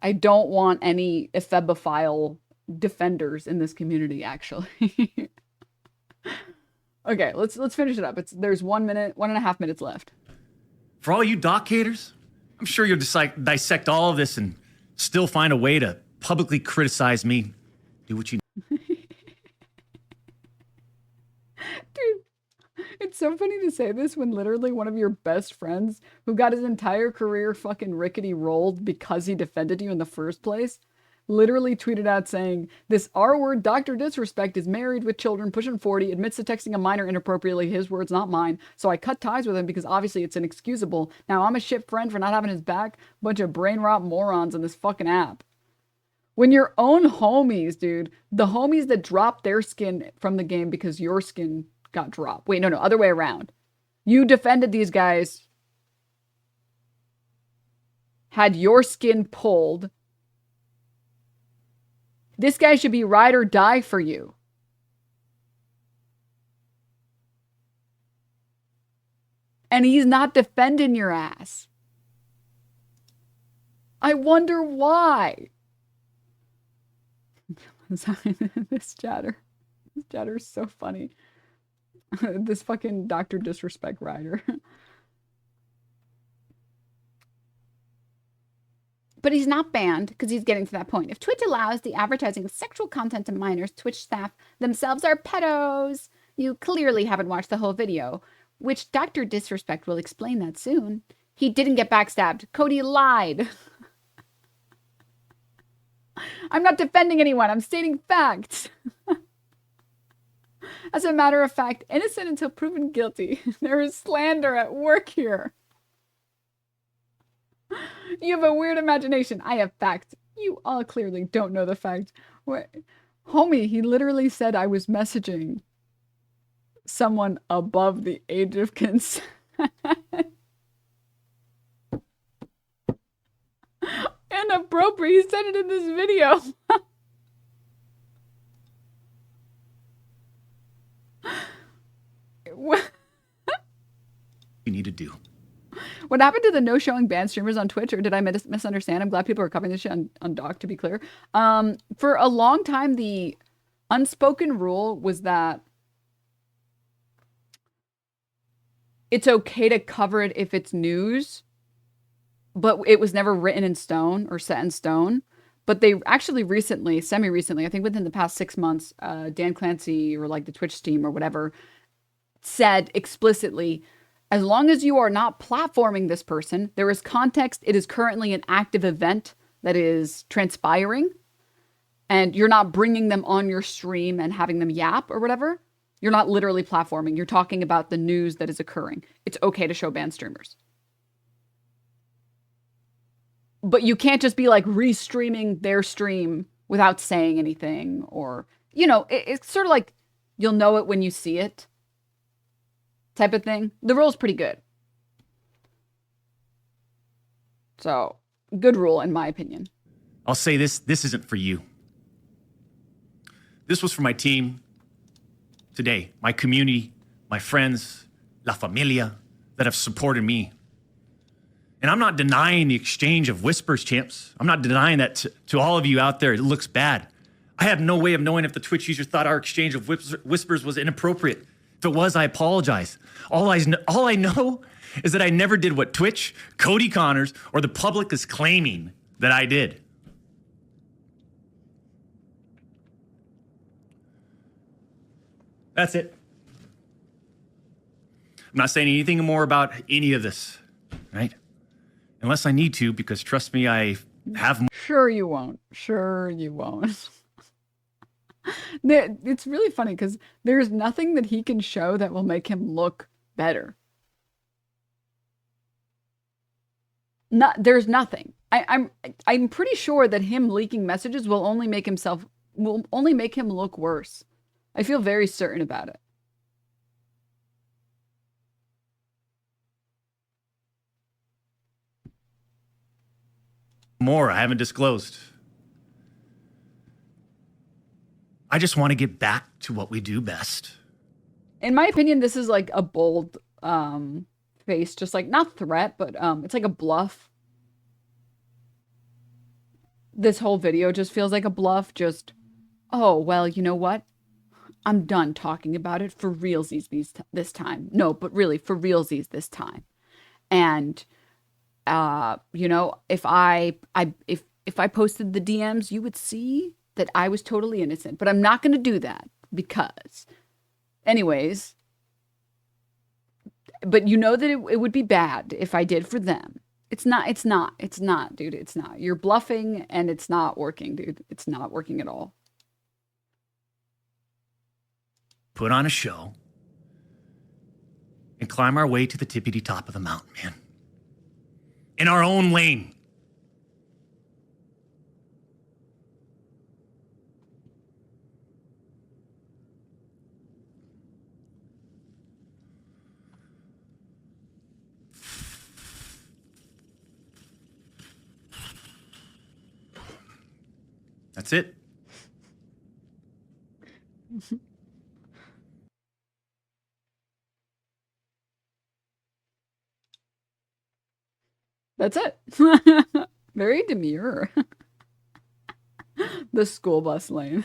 Speaker 1: I don't want any ephebophile defenders in this community, actually. Okay, let's finish it up. There's 1 minute, 1.5 minutes left.
Speaker 2: For all you doc haters, I'm sure you'll dissect all of this and still find a way to publicly criticize me. Do what you
Speaker 1: Dude, it's so funny to say this when literally one of your best friends who got his entire career fucking rickety rolled because he defended you in the first place literally tweeted out saying, this R-word DrDisRespect is married with children, pushing 40, admits to texting a minor inappropriately, his words, not mine. So I cut ties with him because obviously it's inexcusable. Now I'm a shit friend for not having his back. Bunch of brain rot morons in this fucking app. When your own homies, dude, the homies that dropped their skin from the game because your skin got dropped. Wait, no, other way around. You defended these guys, had your skin pulled. This guy should be ride or die for you. And he's not defending your ass. I wonder why. This chatter is so funny. This fucking DrDisRespect rider. But he's not banned because he's getting to that point. If Twitch allows the advertising of sexual content to minors, Twitch staff themselves are pedos. You clearly haven't watched the whole video, which DrDisRespect will explain that soon. He didn't get backstabbed. Cody lied. I'm not defending anyone. I'm stating facts. As a matter of fact, innocent until proven guilty. There is slander at work here. You have a weird imagination. I have facts. You all clearly don't know the fact. What? Homie, he literally said I was messaging someone above the age of consent. Inappropriate. He said it in this video.
Speaker 2: you need to do.
Speaker 1: What happened to the no showing banned streamers on Twitch, or did I misunderstand? I'm glad people are covering this shit on Doc, to be clear. For a long time, the unspoken rule was that it's okay to cover it if it's news, but it was never written in stone or set in stone. But they actually recently, semi-recently, I think within the past 6 months, Dan Clancy or like the Twitch team or whatever said explicitly, as long as you are not platforming this person, there is context, it is currently an active event that is transpiring, and you're not bringing them on your stream and having them yap or whatever. You're not literally platforming. You're talking about the news that is occurring. It's okay to show banned streamers. But you can't just be like restreaming their stream without saying anything, or, you know, it's sort of like you'll know it when you see it type of thing. The rule's pretty good. So, good rule, in my opinion.
Speaker 2: I'll say this isn't for you. This was for my team today, my community, my friends, la familia that have supported me. And I'm not denying the exchange of whispers, champs. I'm not denying that to all of you out there. It looks bad. I have no way of knowing if the Twitch user thought our exchange of whispers was inappropriate. If it was, I apologize. All I know is that I never did what Twitch, Cody Connors, or the public is claiming that I did. That's it. I'm not saying anything more about any of this, right? Unless I need to, because trust me, I have more.
Speaker 1: Sure you won't. Sure you won't. It's really funny because there's nothing that he can show that will make him look better. There's nothing. I'm pretty sure that him leaking messages will only make him look worse. I feel very certain about it.
Speaker 2: More I haven't disclosed. I just want to get back to what we do best.
Speaker 1: In my opinion, this is like a bold face, just like not threat, but it's like a bluff. This whole video just feels like a bluff. Just, oh, well, you know what? I'm done talking about it for realsies this time. No, but really for realsies this time. And you know, if I posted the DMs, you would see that I was totally innocent. But I'm not going to do that because, anyways, but you know that it would be bad if I did for them. It's not, dude. It's not. You're bluffing and it's not working, dude. It's not working at all.
Speaker 2: Put on a show and climb our way to the tippity top of the mountain, man. In our own lane. That's it.
Speaker 1: That's it. Very demure. The school bus lane.